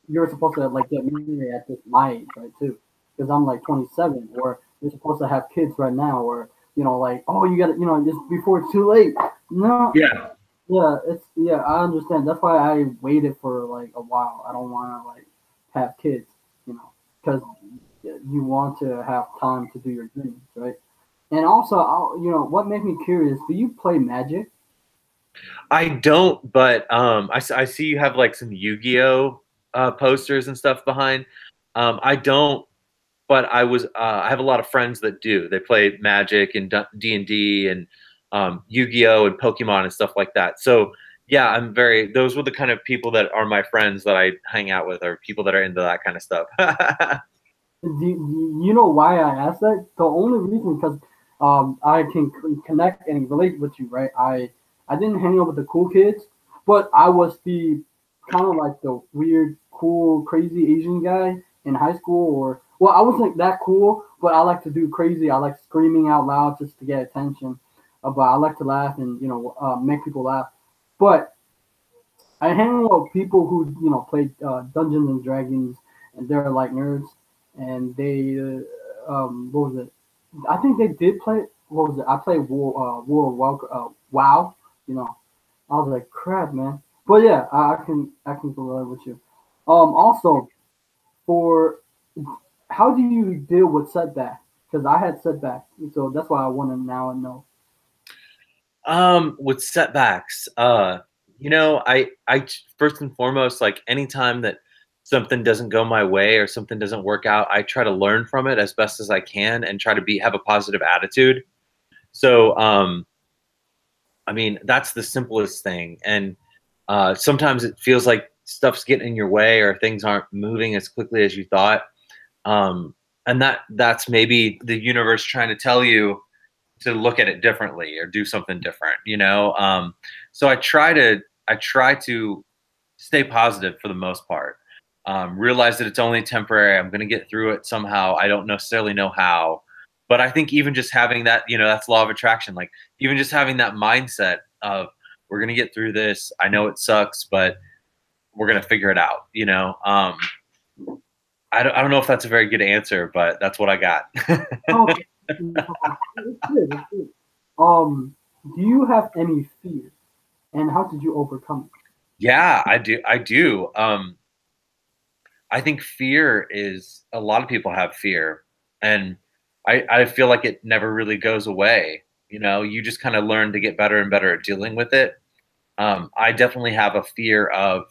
You're supposed to like get married at this my age, right? Too, because I'm like 27, or you're supposed to have kids right now, or like, oh, you got to, just before it's too late. No, Yeah. yeah, I understand. That's why I waited for like a while. I don't want to like have kids, because you want to have time to do your dreams, right? And also, what made me curious? Do you play Magic? I don't, but I see you have like some Yu-Gi-Oh posters and stuff behind. I don't, but I have a lot of friends that do. They play Magic and D&D and Yu-Gi-Oh and Pokemon and stuff like that. So yeah, those were the kind of people that are my friends that I hang out with, or people that are into that kind of stuff. You know why I asked that? The only reason because I can connect and relate with you, right? I didn't hang out with the cool kids, but I was the kind of like the weird, cool, crazy Asian guy in high school. Or well, I wasn't that cool, but I like to do crazy. I like screaming out loud just to get attention. But I like to laugh and make people laugh. But I hang out with people who play Dungeons and Dragons, and they're like nerds, and they what was it? I think they did play. What was it? I played WoW. You know, I was like, crap, man. But yeah, I can relate with you. Also, for how do you deal with setback? Because I had setback, so that's why I want to now know. With setbacks, I first and foremost, like anytime that something doesn't go my way or something doesn't work out, I try to learn from it as best as I can and try to have a positive attitude. So, I mean, that's the simplest thing. And sometimes it feels like stuff's getting in your way or things aren't moving as quickly as you thought. And that's maybe the universe trying to tell you to look at it differently or do something different, you know? So I try to stay positive for the most part. Realize that it's only temporary. I'm going to get through it somehow. I don't necessarily know how, but I think even just having that, that's law of attraction. Like even just having that mindset of we're going to get through this. I know it sucks, but we're going to figure it out. I don't know if that's a very good answer, but that's what I got. Okay, it's good. It's good. Do you have any fear, and how did you overcome it? Yeah, I do. I do. I think fear is a lot of people have fear, and I feel like it never really goes away. You just kind of learn to get better and better at dealing with it. I definitely have a fear of,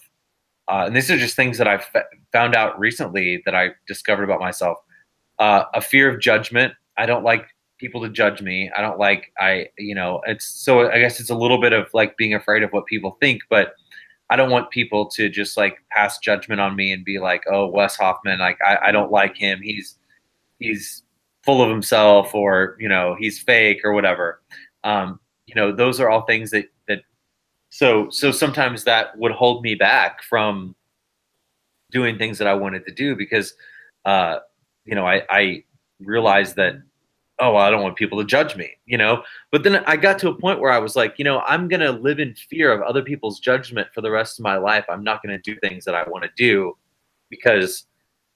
and these are just things that I've found out recently that I discovered about myself. A fear of judgment. I don't like people to judge me. I don't like it's so I guess it's a little bit of like being afraid of what people think, but I don't want people to just like pass judgment on me and be like, oh, Wes Hoffman, like I don't like him. He's full of himself, or he's fake or whatever. Those are all things that so sometimes that would hold me back from doing things that I wanted to do because uh, I realized that oh, well, I don't want people to judge me, you know? But then I got to a point where I was like, you know, I'm going to live in fear of other people's judgment for the rest of my life. I'm not going to do things that I want to do because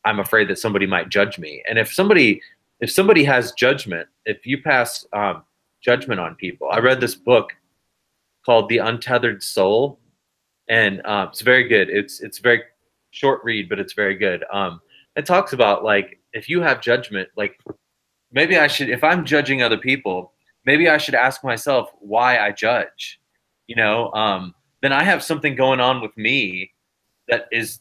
I'm afraid that somebody might judge me. And if somebody has judgment, if you pass judgment on people, I read this book called The Untethered Soul, and it's very good. It's very short read, but it's very good. It talks about like if you have judgment, like maybe I should, if I'm judging other people, maybe I should ask myself why I judge. You know, then I have something going on with me that is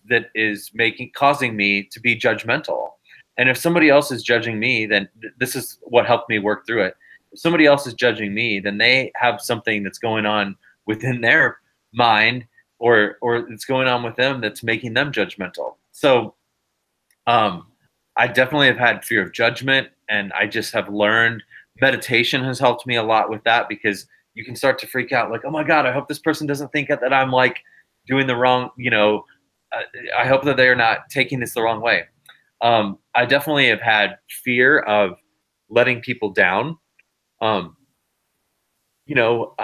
making causing me to be judgmental. And if somebody else is judging me, then this is what helped me work through it. If somebody else is judging me, then they have something that's going on within their mind, or it's going on with them that's making them judgmental. So um, I definitely have had fear of judgment, and I just have learned meditation has helped me a lot with that, because you can start to freak out like, oh my God, I hope this person doesn't think that I'm like doing the wrong, you know, I hope that they're not taking this the wrong way. I definitely have had fear of letting people down. Um, you know,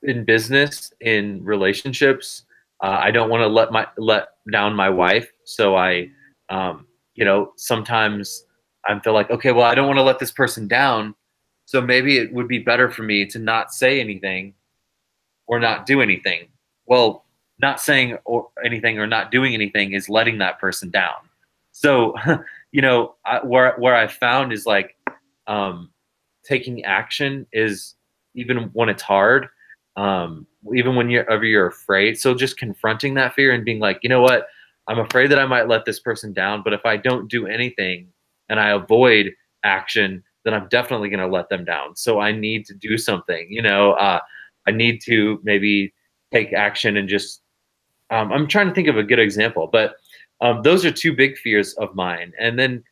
in business, in relationships, I don't want to let down my wife. So you know, sometimes I feel like, okay, well, I don't want to let this person down. So maybe it would be better for me to not say anything or not do anything. Well, not saying or anything or not doing anything is letting that person down. So, you know, where I found is like um, taking action is, even when it's hard, even when you're afraid. So just confronting that fear and being like, you know what, I'm afraid that I might let this person down, but if I don't do anything and I avoid action, then I'm definitely going to let them down. So I need to do something. You know, I need to maybe take action and just. I'm trying to think of a good example, but those are two big fears of mine. And then,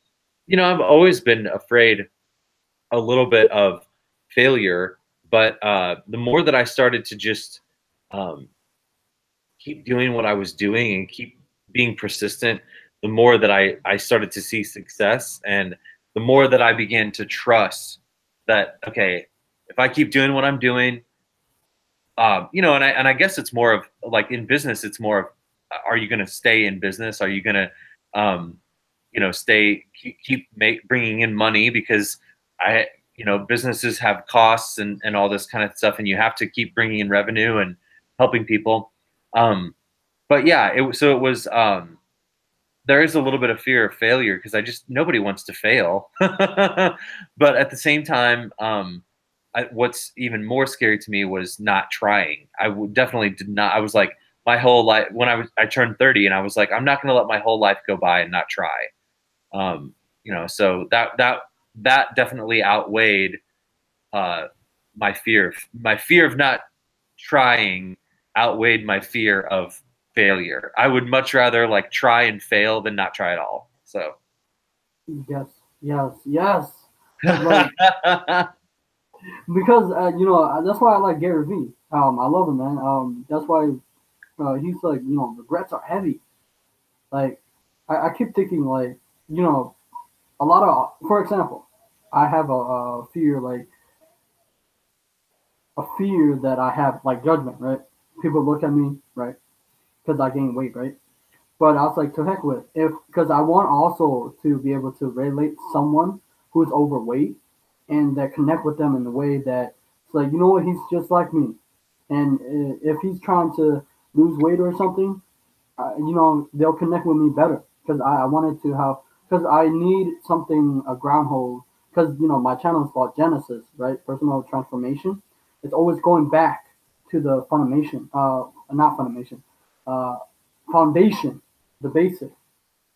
you know, I've always been afraid a little bit of failure, but the more that I started to just um, keep doing what I was doing and keep being persistent, the more that I started to see success, and the more that I began to trust that, okay, if I keep doing what I'm doing, you know, and I guess it's more of like in business, it's more of, are you going to stay in business? Are you going to, you know, bringing in money? Because you know, businesses have costs and all this kind of stuff, and you have to keep bringing in revenue and helping people. But yeah, so it was, there is a little bit of fear of failure, because nobody wants to fail. But at the same time, what's even more scary to me was not trying. Definitely did not. I was like, my whole life, when I turned 30, and I was like, I'm not going to let my whole life go by and not try. You know, so that definitely outweighed my fear. My fear of not trying outweighed my fear of failure. I would much rather like try and fail than not try at all. So Yes, yes, yes. Like, because you know, that's why I like Gary Vee. I love him, man. That's why he's like, you know, regrets are heavy. Like, I keep thinking, like, you know, a lot of, for example, I have a fear, like a fear that I have, like judgment, right? People look at me, right? Because I gain weight, right? But I was like, to heck with it. If, because I want also to be able to relate someone who's overweight and that connect with them in the way that it's like, you know what, he's just like me. And if he's trying to lose weight or something, you know, they'll connect with me better, because I wanted to have, because I need something, a groundhold, because, you know, my channel is called Genesis, right? Personal transformation. It's always going back to the foundation, not foundation, uh, foundation, the basic,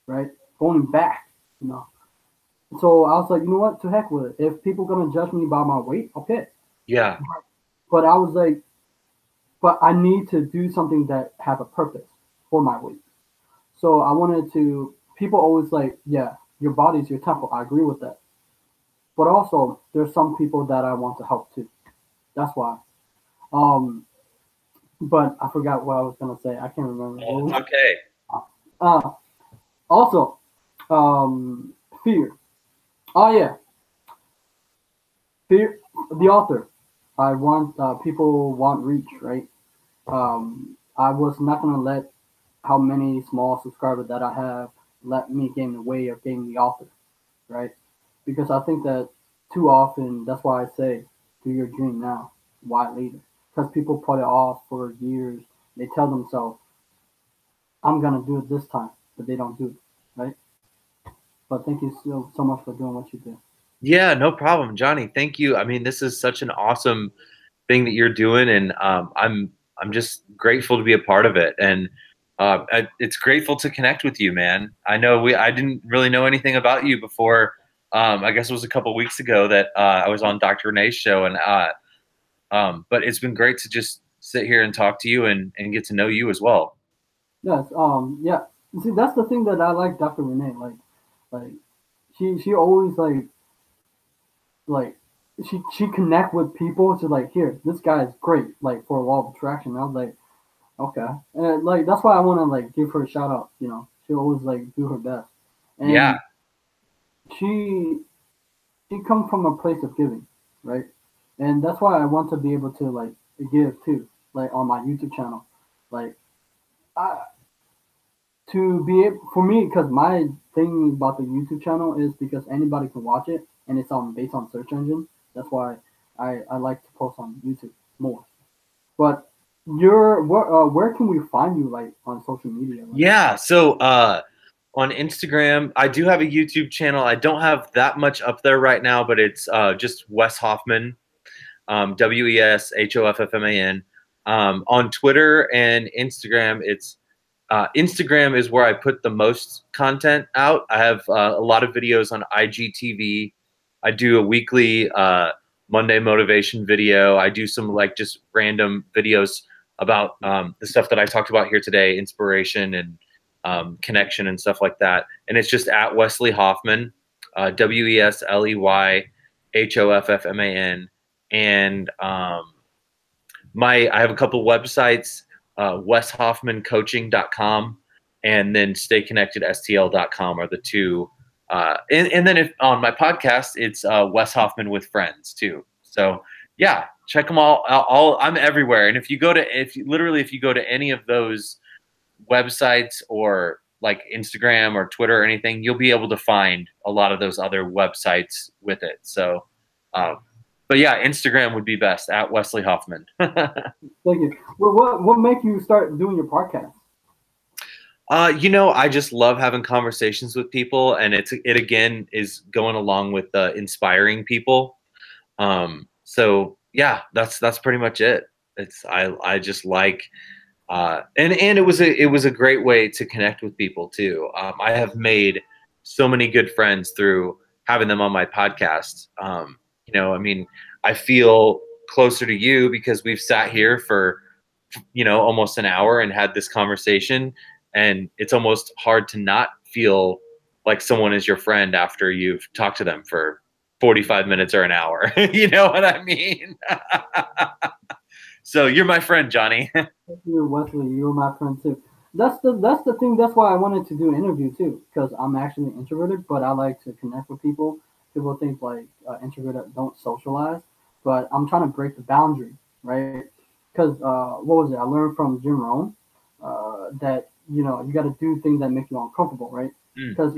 right? Going back, you know. So I was like, you know what? To heck with it. If people gonna judge me by my weight, okay. yeah, But I was like, but I need to do something that have a purpose for my weight. So I wanted to. People always like, yeah, your body's your temple. I agree with that. But also, there's some people that I want to help too. That's why. Um, but I forgot what I was gonna say. I can't remember. oh, it's okay. Uh, also, fear. Oh yeah. The author. I want people want reach, right? I was not gonna let how many small subscribers that I have let me get in the way of getting the author, right? Because I think that too often, that's why I say, do your dream now. Why later? Because people put it off for years. They tell themselves, I'm gonna do it this time, but they don't do it, right? But thank you so much for doing what you do. Yeah, no problem, Johnny. Thank you. I mean, this is such an awesome thing that you're doing, and I'm just grateful to be a part of it. And it's grateful to connect with you, man. I didn't really know anything about you before. I guess it was a couple weeks ago that I was on Dr. Renee's show, and but it's been great to just sit here and talk to you and get to know you as well. Yes, yeah. See, that's the thing that I like Dr. Renee. Like she always like she connect with people. She's like, here, this guy is great. Like for a law of attraction. I was like, okay, and like that's why I want to like give her a shout out. You know, she always like do her best, Yeah, and she she comes from a place of giving, right? And that's why I want to be able to like give too, like on my YouTube channel, like I to be able for me because my thing about the YouTube channel is because anybody can watch it and it's on based on search engine. That's why I like to post on YouTube more. But where can we find you like on social media? Like yeah. So on Instagram, I do have a YouTube channel. I don't have that much up there right now, but it's just Wes Hoffman, Weshoffman. On Twitter and Instagram, it's Instagram is where I put the most content out. I have a lot of videos on IGTV. I do a weekly Monday motivation video. I do some like just random videos about the stuff that I talked about here today, inspiration and connection and stuff like that. And it's just at Wesley Hoffman, WesleyHoffman, and I have a couple websites, weshoffmancoaching.com and then stayconnectedstl.com are the two. And then if on my podcast, it's Wes Hoffman with Friends too. So yeah, check them all. I'm everywhere. And if you go to any of those websites or like Instagram or Twitter or anything, you'll be able to find a lot of those other websites with it. So, but yeah, Instagram would be best at Wesley Hoffman. thank you. Well, what make you start doing your podcast? I just love having conversations with people, and it again is going along with inspiring people. So yeah, that's pretty much it. I just like and it was a great way to connect with people too. I have made so many good friends through having them on my podcast. I mean, I feel closer to you because we've sat here for almost an hour and had this conversation, and it's almost hard to not feel like someone is your friend after you've talked to them for 45 minutes or an hour. You know what I mean? So you're my friend, Johnny. You're Wesley. You're my friend too. That's the thing. That's why I wanted to do an interview too, because I'm actually introverted, but I like to connect with people. People think like introverted don't socialize, but I'm trying to break the boundary, right? Because what was it? I learned from Jim Rohn that you got to do things that make you uncomfortable, right? Mm. Because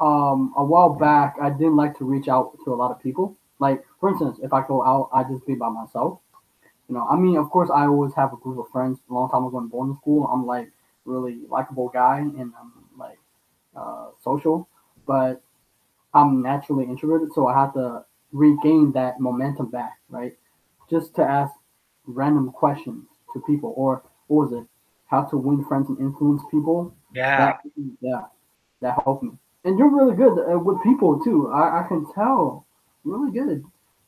a while back I didn't like to reach out to a lot of people. Like for instance, if I go out, I just be by myself. I mean, of course, I always have a group of friends. A long time ago in boarding school, I'm like really likable guy and I'm like social, but I'm naturally introverted, so I have to regain that momentum back, right? Just to ask random questions to people, or what was it? How to win friends and influence people. Yeah. That yeah, that helped me. And you're really good with people too. I can tell, really good.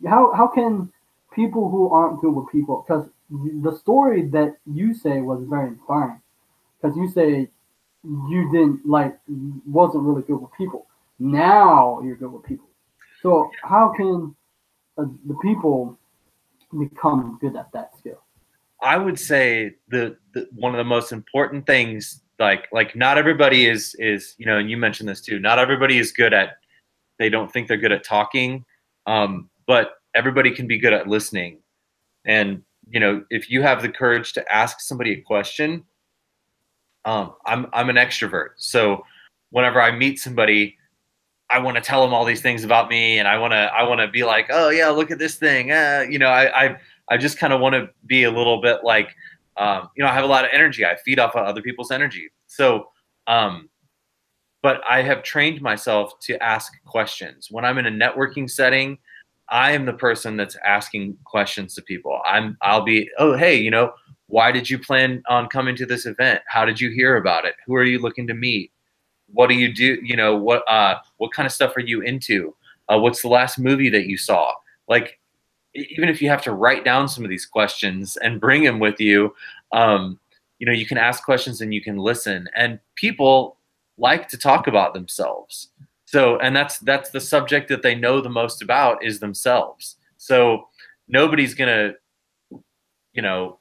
How can people who aren't good with people? Because the story that you say was very inspiring. Because you say you didn't like wasn't really good with people. Now you're good with people. So how can the people become good at that skill? I would say the one of the most important things, like not everybody is and you mentioned this too. Not everybody is good at. They don't think they're good at talking, but everybody can be good at listening. And, you know, if you have the courage to ask somebody a question, I'm an extrovert. So whenever I meet somebody, I want to tell them all these things about me, and I want to be like, oh yeah, look at this thing. You know, I just kind of want to be a little bit like, you know, I have a lot of energy. I feed off of other people's energy. So, but I have trained myself to ask questions when I'm in a networking setting. I am the person that's asking questions to people. I'll be, oh hey, you know, why did you plan on coming to this event? How did you hear about it? Who are you looking to meet? What do you do? You know, what kind of stuff are you into? What's the last movie that you saw? Like, even if you have to write down some of these questions and bring them with you, um, you know, you can ask questions and you can listen. And people like to talk about themselves. So, and that's the subject that they know the most about is themselves. So nobody's gonna, you know,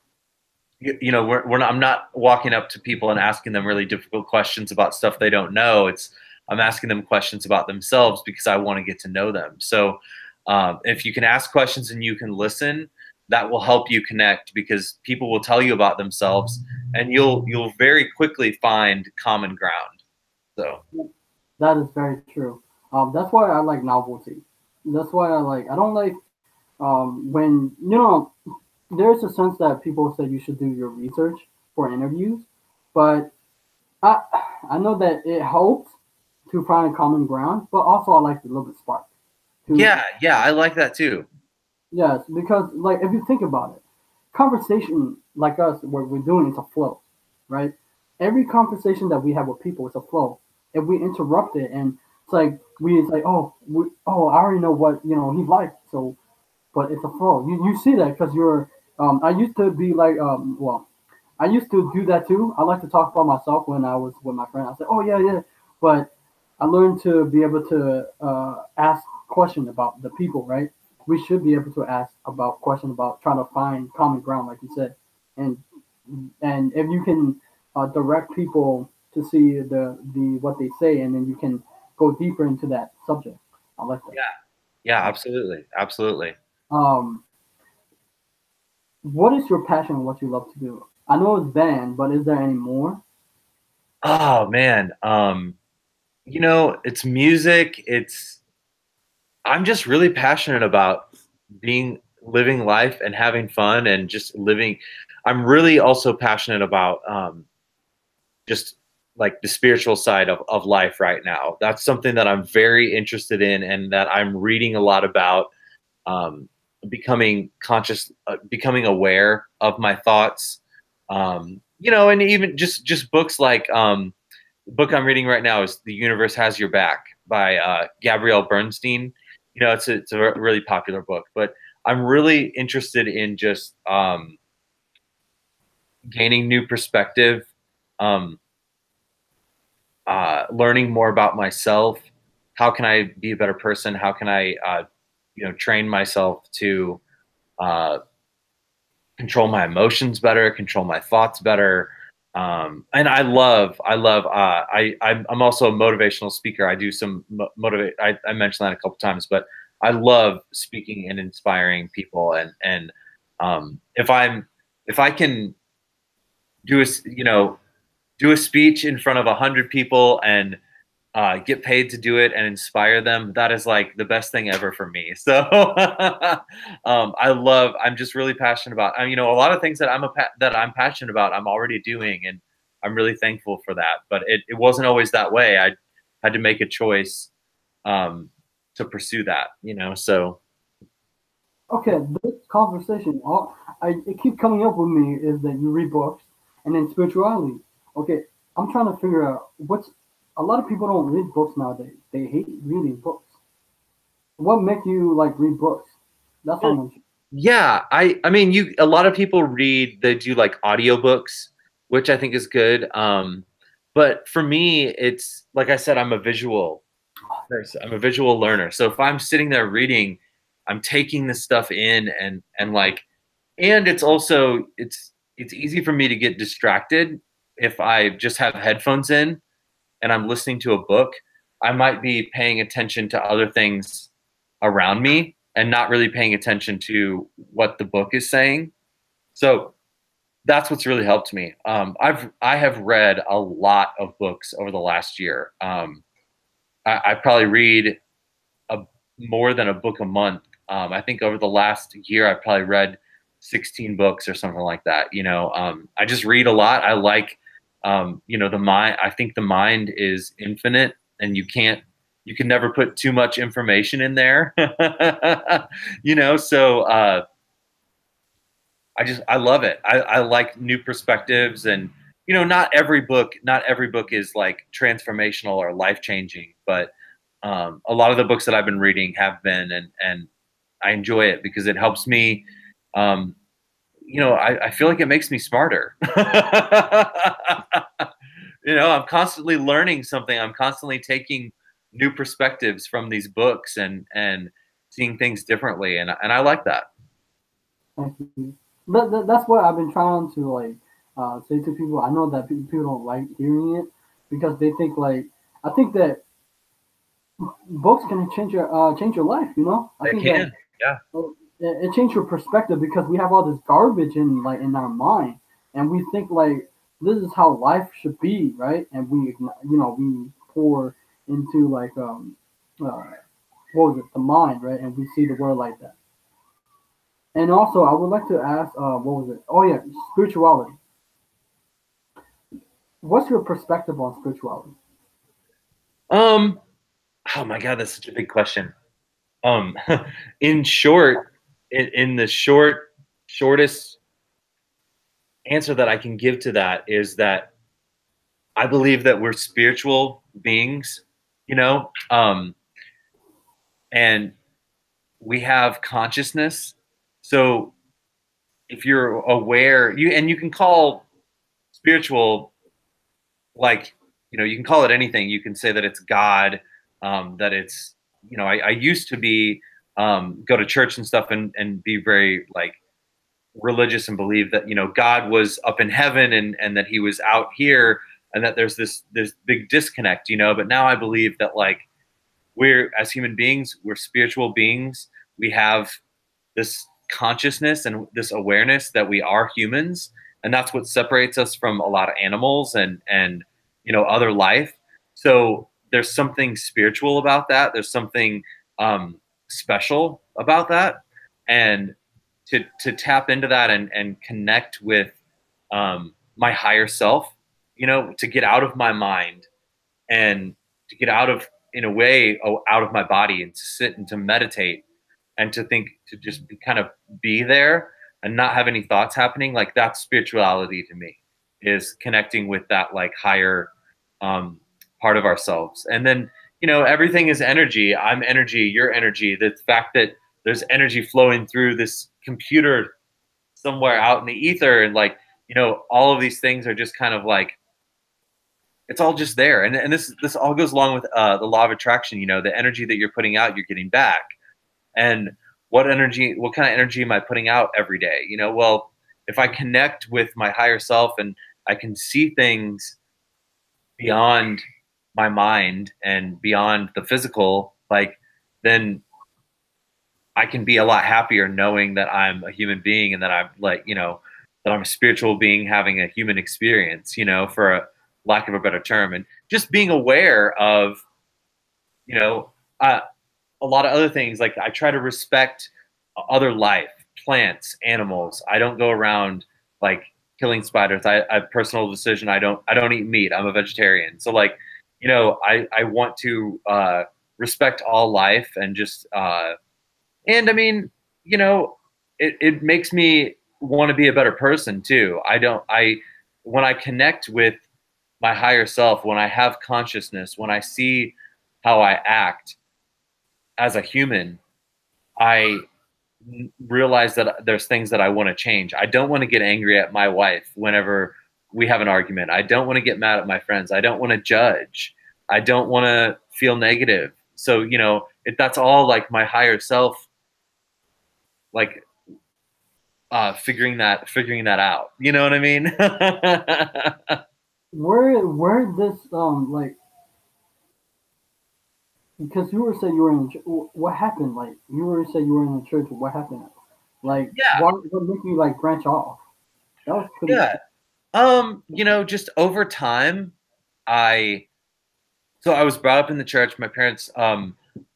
you know, we're not, I'm not walking up to people and asking them really difficult questions about stuff they don't know. I'm asking them questions about themselves because I want to get to know them. So if you can ask questions and you can listen, that will help you connect because people will tell you about themselves, and you'll very quickly find common ground. So That is very true. That's why I like novelty. That's why I don't like when there's a sense that people say you should do your research for interviews, but I I know that it helps to find a common ground, but also I like a little bit spark. To yeah, yeah, I like that too. Yes, because like if you think about it, conversation like us, what we're doing is a flow, right? Every conversation that we have with people is a flow. If we interrupt it and it's like I already know what he's like, so but it's a flow. You see that because you're I used to be like I used to do that too. I like to talk about myself when I was with my friend. I said, oh yeah, yeah, but I learned to be able to ask question about the people, right? We should be able to ask about question about trying to find common ground, like you said, and if you can direct people to see the what they say, and then you can go deeper into that subject. I like that. Yeah, yeah, absolutely, absolutely. Um, what is your passion? What you love to do? I know it's band, but is there any more? Oh man, you know, it's music. I'm just really passionate about living life and having fun and just living. I'm really also passionate about just like the spiritual side of life right now. That's something that I'm very interested in and that I'm reading a lot about. Um, Becoming conscious, becoming aware of my thoughts. You know, and even just books like the book I'm reading right now is "The Universe Has Your Back" by Gabrielle Bernstein. You know, it's a really popular book, but I'm really interested in just gaining new perspective, um, learning more about myself. How can I be a better person? How can I, you know, train myself to uh, control my emotions better, control my thoughts better. And I'm also a motivational speaker. I do some motivate. I mentioned that a couple times, but I love speaking and inspiring people. And if I can do do a speech in front of 100 people and get paid to do it and inspire them, that is like the best thing ever for me. So I'm just really passionate about, you know, a lot of things that that I'm passionate about, I'm already doing. And I'm really thankful for that. But it wasn't always that way. I had to make a choice um, to pursue that, you know, so. Okay, this conversation, it keep coming up with me is that you read books and then spirituality. Okay, I'm trying to figure out what's a lot of people don't read books nowadays. They hate reading books. What make you like read books? That's how much. Yeah, I mean a lot of people read, they do like audiobooks, which I think is good. But for me, it's like I said, I'm a visual person. I'm a visual learner. So if I'm sitting there reading, I'm taking this stuff in and like, and it's also it's easy for me to get distracted if I just have headphones in and I'm listening to a book. I might be paying attention to other things around me. and not really paying attention to what the book is saying. So that's what's really helped me. I have read a lot of books over the last year. I probably read a, more than a book a month. I think over the last year, I've probably read 16 books or something like that. I just read a lot. I like, the mind. I think the mind is infinite, and you can never put too much information in there. So I love it. I like new perspectives, and not every book is like transformational or life changing, but a lot of the books that I've been reading have been, and I enjoy it because it helps me. Um, I feel like it makes me smarter. I'm constantly learning something. I'm constantly taking new perspectives from these books and seeing things differently, and I like that. Thank you. But that's what I've been trying to like say to people. I know that people don't like hearing it because they think like I think that books can change your life. I They think that can, yeah. it changed your perspective because we have all this garbage in our mind, and we think like this is how life should be, right? And we pour into like uh, what was it, the mind, right? And we see the world like that. And also, I would like to ask, what was it? Oh yeah, spirituality. What's your perspective on spirituality? Um, oh my God, that's such a big question. Um, in short, in the shortest answer that I can give to that is that I believe that we're spiritual beings, you know, um, and we have consciousness. So if you're aware, you can call spiritual, like, you can call it anything. You can say that it's God, that it's, I used to be, go to church and stuff, and be very like religious and believe that, God was up in heaven, and that he was out here, and that there's this big disconnect, but now I believe that, like, we're, as human beings, we're spiritual beings. We have this consciousness and this awareness that we are humans, and that's what separates us from a lot of animals and other life. So there's something spiritual about that. There's something special about that, and to tap into that and connect with my higher self, to get out of my mind, and to get out of, in a way, out of my body, and to sit and to meditate, and to think, to just kind of be there and not have any thoughts happening. Like, that's spirituality to me, is connecting with that like higher um, part of ourselves. And then, everything is energy. I'm energy, you're energy. The fact that there's energy flowing through this computer somewhere out in the ether, and like, all of these things are just kind of like, it's all just there. And this all goes along with the law of attraction. The energy that you're putting out, you're getting back. And what kind of energy am I putting out every day? Well, if I connect with my higher self, and I can see things beyond my mind and beyond the physical, like, then I can be a lot happier knowing that I'm a human being, and that I'm like, that I'm a spiritual being having a human experience, for a lack of a better term. And just being aware of, you know, uh, a lot of other things. Like, I try to respect other life, plants, animals. I don't go around like killing spiders. I personal decision. I don't eat meat. I'm a vegetarian. So, like, I want to respect all life, and just and I mean, it makes me want to be a better person too. When I connect with my higher self, when I have consciousness, when I see how I act as a human, I realize that there's things that I want to change. I don't want to get angry at my wife whenever we have an argument. I don't want to get mad at my friends. I don't want to judge. I don't want to feel negative. So, if that's all like my higher self, like figuring that out. You know what I mean? Where this like because you were saying you were in what happened? Like you were saying you were in the church. What happened? Like Yeah, what made you like branch off? That was pretty. yeah. Just over time, I I was brought up in the church. My parents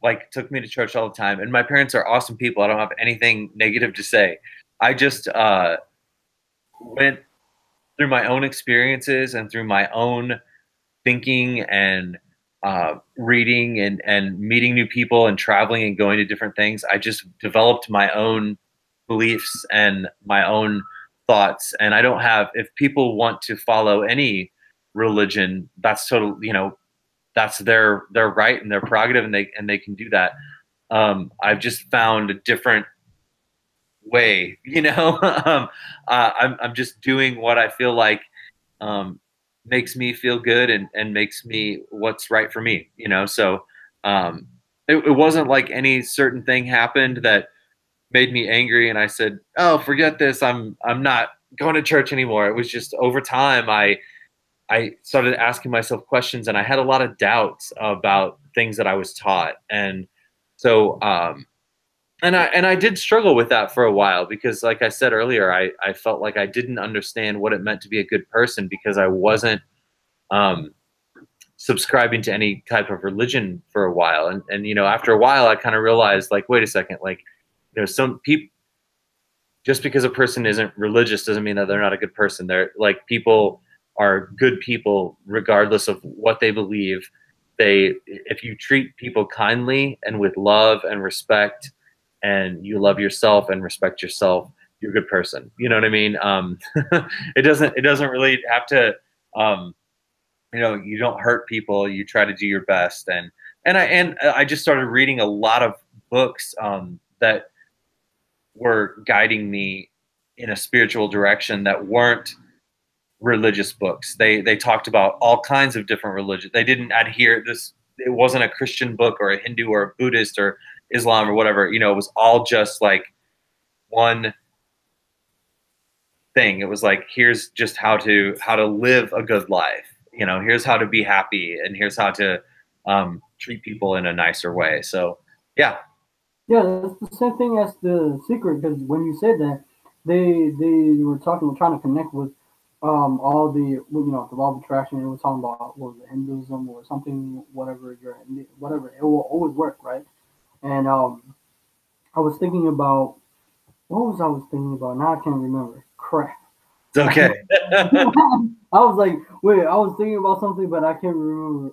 like took me to church all the time, and my parents are awesome people. I don't have anything negative to say. I just went through my own experiences and through my own thinking and reading and meeting new people and traveling and going to different things. I just developed my own beliefs and my own thoughts. And I don't have, if people want to follow any religion, that's totally, that's their right and their prerogative, and they can do that. I've just found a different way, I'm just doing what I feel like um, makes me feel good and makes me what's right for me, So um, it wasn't like any certain thing happened that made me angry and I said, "Oh, forget this. I'm not going to church anymore." It was just over time I started asking myself questions and I had a lot of doubts about things that I was taught. And so I did struggle with that for a while because like I said earlier, I felt like I didn't understand what it meant to be a good person because I wasn't um, subscribing to any type of religion for a while. And after a while, I kind of realized, like, wait a second, like, some people, just because a person isn't religious doesn't mean that they're not a good person. They're like, people are good people regardless of what they believe. If you treat people kindly and with love and respect, and you love yourself and respect yourself, you're a good person. You know what I mean? It doesn't really have to, um, you don't hurt people. You try to do your best. And I just started reading a lot of books that were guiding me in a spiritual direction that weren't religious books. They talked about all kinds of different religions. They didn't adhere this. It wasn't a Christian book or a Hindu or a Buddhist or Islam or whatever. It was all just like one thing. It was like, here's just how to live a good life. Here's how to be happy, and here's how to treat people in a nicer way. So yeah. Yeah, it's the same thing as the secret because when you said that, they were talking, trying to connect with all the the law of attraction. It was talking about what was it, Hinduism or something, whatever whatever. It will always work, right? And I was thinking about what was thinking about? Now I can't remember. Crap. It's okay. I was like, wait, I was thinking about something, but I can't remember.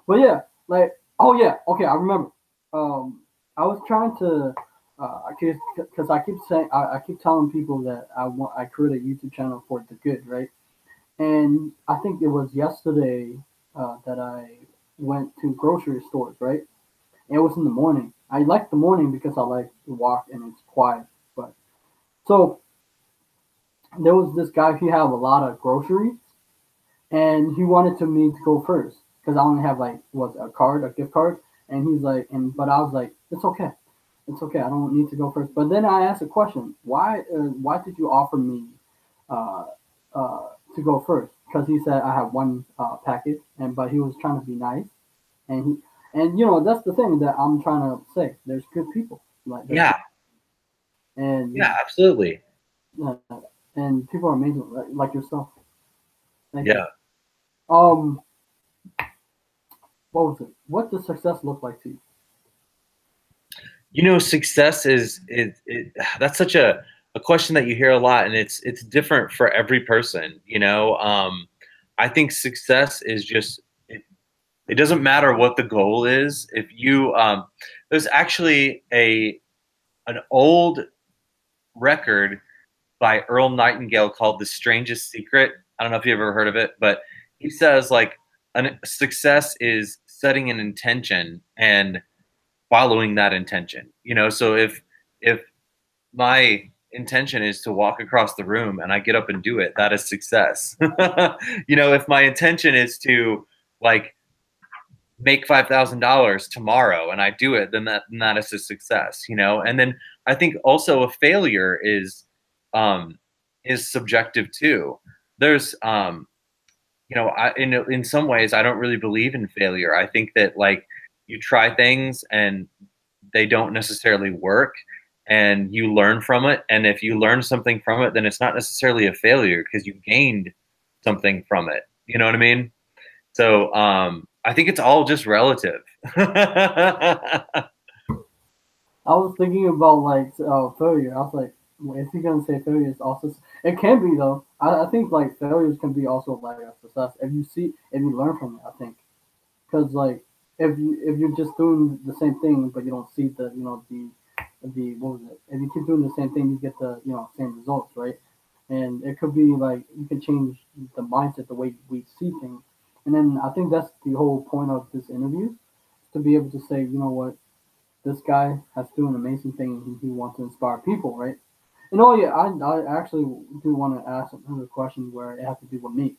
But yeah, like, oh yeah, okay, I remember. I was trying to, because I keep saying, I keep telling people that I create a YouTube channel for the good, right? And I think it was yesterday that I went to grocery stores, right? And it was in the morning. I like the morning because I like to walk and it's quiet. But so there was this guy. He had a lot of groceries, and he wanted to me to go first because I only have like what a gift card, and he's like, and but I was like, it's okay, I don't need to go first. But then I asked a question, why did you offer me uh, to go first? Because he said I have one package, and but he was trying to be nice, and that's the thing that I'm trying to say. There's good people like there's Yeah. and Yeah. Absolutely. uh, and people are amazing like yourself. Thank you. Yeah. Um, what was it? What does success look like to you? Success that's such a question that you hear a lot, and it's different for every person. I think success is just it doesn't matter what the goal is. If you there's actually a an old record by Earl Nightingale called "The Strangest Secret." I don't know if you ever heard of it, but he says like success is setting an intention and following that intention. So if my intention is to walk across the room and I get up and do it, that is success. If my intention is to like make $5,000 tomorrow and I do it, then that is a success. And then I think also a failure is subjective too. There's in some ways I don't really believe in failure. I think that like you try things and they don't necessarily work, and you learn from it. And if you learn something from it, then it's not necessarily a failure because you gained something from it. You know what I mean? So I think it's all just relative. I was thinking about like failure. I was like, well, is he gonna say failure is also? It can be though. I think like failures can be also like a success if you learn from it. I think because like if you're just doing the same thing but you don't see the the what was it? If you keep doing the same thing, you get the same results, right? And it could be like you can change the mindset, the way we see things. And then I think that's the whole point of this interview, to be able to say, you know what, this guy has doing an amazing thing and he wants to inspire people, right? And oh yeah, I actually do want to ask another question where it has to do with me.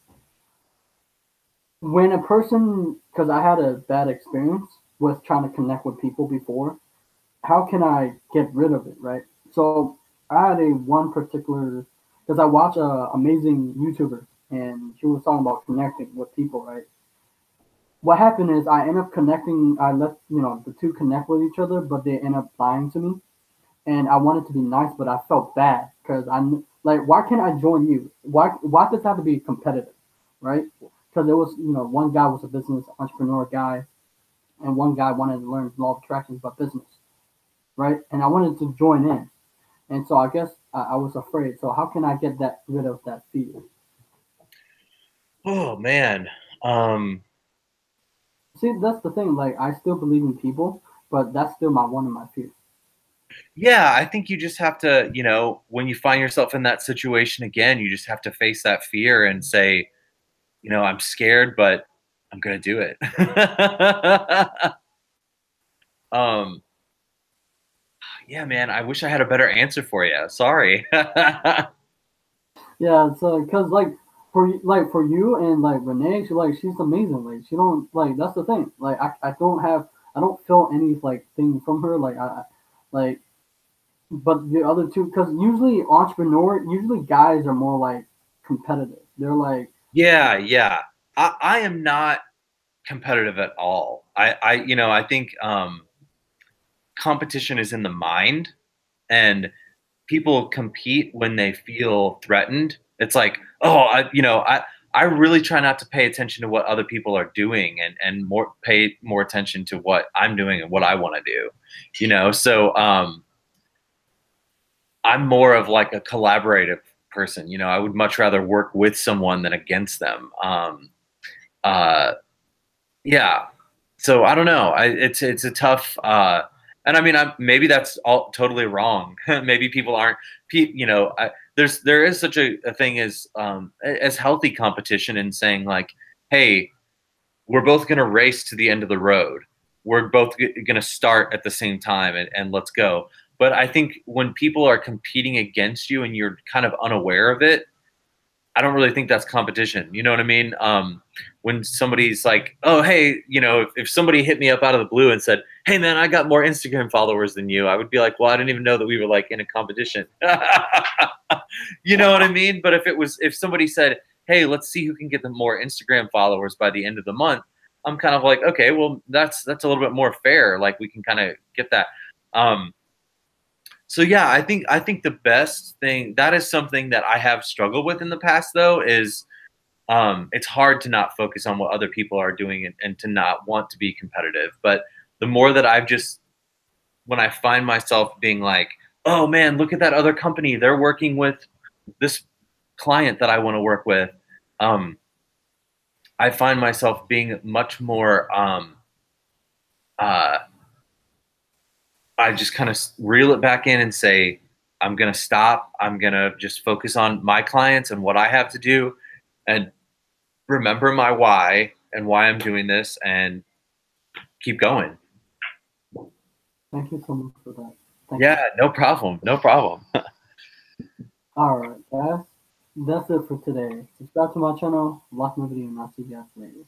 When a person, because I had a bad experience with trying to connect with people before, how can I get rid of it, right? So I had a one particular, because I watch a amazing YouTuber and she was talking about connecting with people, right? What happened is I end up connecting. I let the two connect with each other, but they end up lying to me, and I wanted to be nice, but I felt bad because I'm like, why can't I join you? Why does it have to be competitive, right? Because there was one guy was a business entrepreneur guy, and one guy wanted to learn law of attraction about business, right? And I wanted to join in, and so I guess I was afraid. So how can I get that rid of that fear? Oh man. Um, See, that's the thing. Like I still believe in people, but that's still my one of my fears. yeah, I think you just have to, when you find yourself in that situation again, you just have to face that fear and say, I'm scared, but I'm gonna do it. um, yeah, man, I wish I had a better answer for you. Sorry. Yeah, so because for you and like Renee, she's amazing. Like she don't like that's the thing. Like I don't feel any like thing from her. Like but the other two, because usually guys are more like competitive. They're like Yeah, yeah. I am not competitive at all. I think competition is in the mind, and people compete when they feel threatened. It's like, oh, I really try not to pay attention to what other people are doing, and more pay more attention to what I'm doing and what I want to do. So I'm more of like a collaborative person. I would much rather work with someone than against them. Uh, yeah. So I don't know. It's a tough. And I mean, maybe that's all totally wrong. Maybe people aren't. There is such a thing as healthy competition and saying like, hey, we're both going to race to the end of the road. We're both going to start at the same time, and let's go. But I think when people are competing against you and you're kind of unaware of it, I don't really think that's competition. You know what I mean? When somebody's like, oh, hey, if somebody hit me up out of the blue and said, hey, man, I got more Instagram followers than you, I would be like, well, I didn't even know that we were like in a competition. You know what I mean? But if somebody said, hey, let's see who can get the more Instagram followers by the end of the month, I'm kind of like, okay, well, that's a little bit more fair. Like we can kind of get that. Um, so yeah, I think the best thing, that is something that I have struggled with in the past though, is it's hard to not focus on what other people are doing, and to not want to be competitive. But the more that when I find myself being like, oh man, look at that other company, they're working with this client that I want to work with. Um, I find myself being much more, uh, I just kind of reel it back in and say, I'm going to stop. I'm going to just focus on my clients and what I have to do, and remember my why and why I'm doing this, and keep going. thank you so much for that. Thank you. Yeah, no problem. No problem. All right, guys, that's it for today. Subscribe to my channel, like my video, and I'll see you guys later.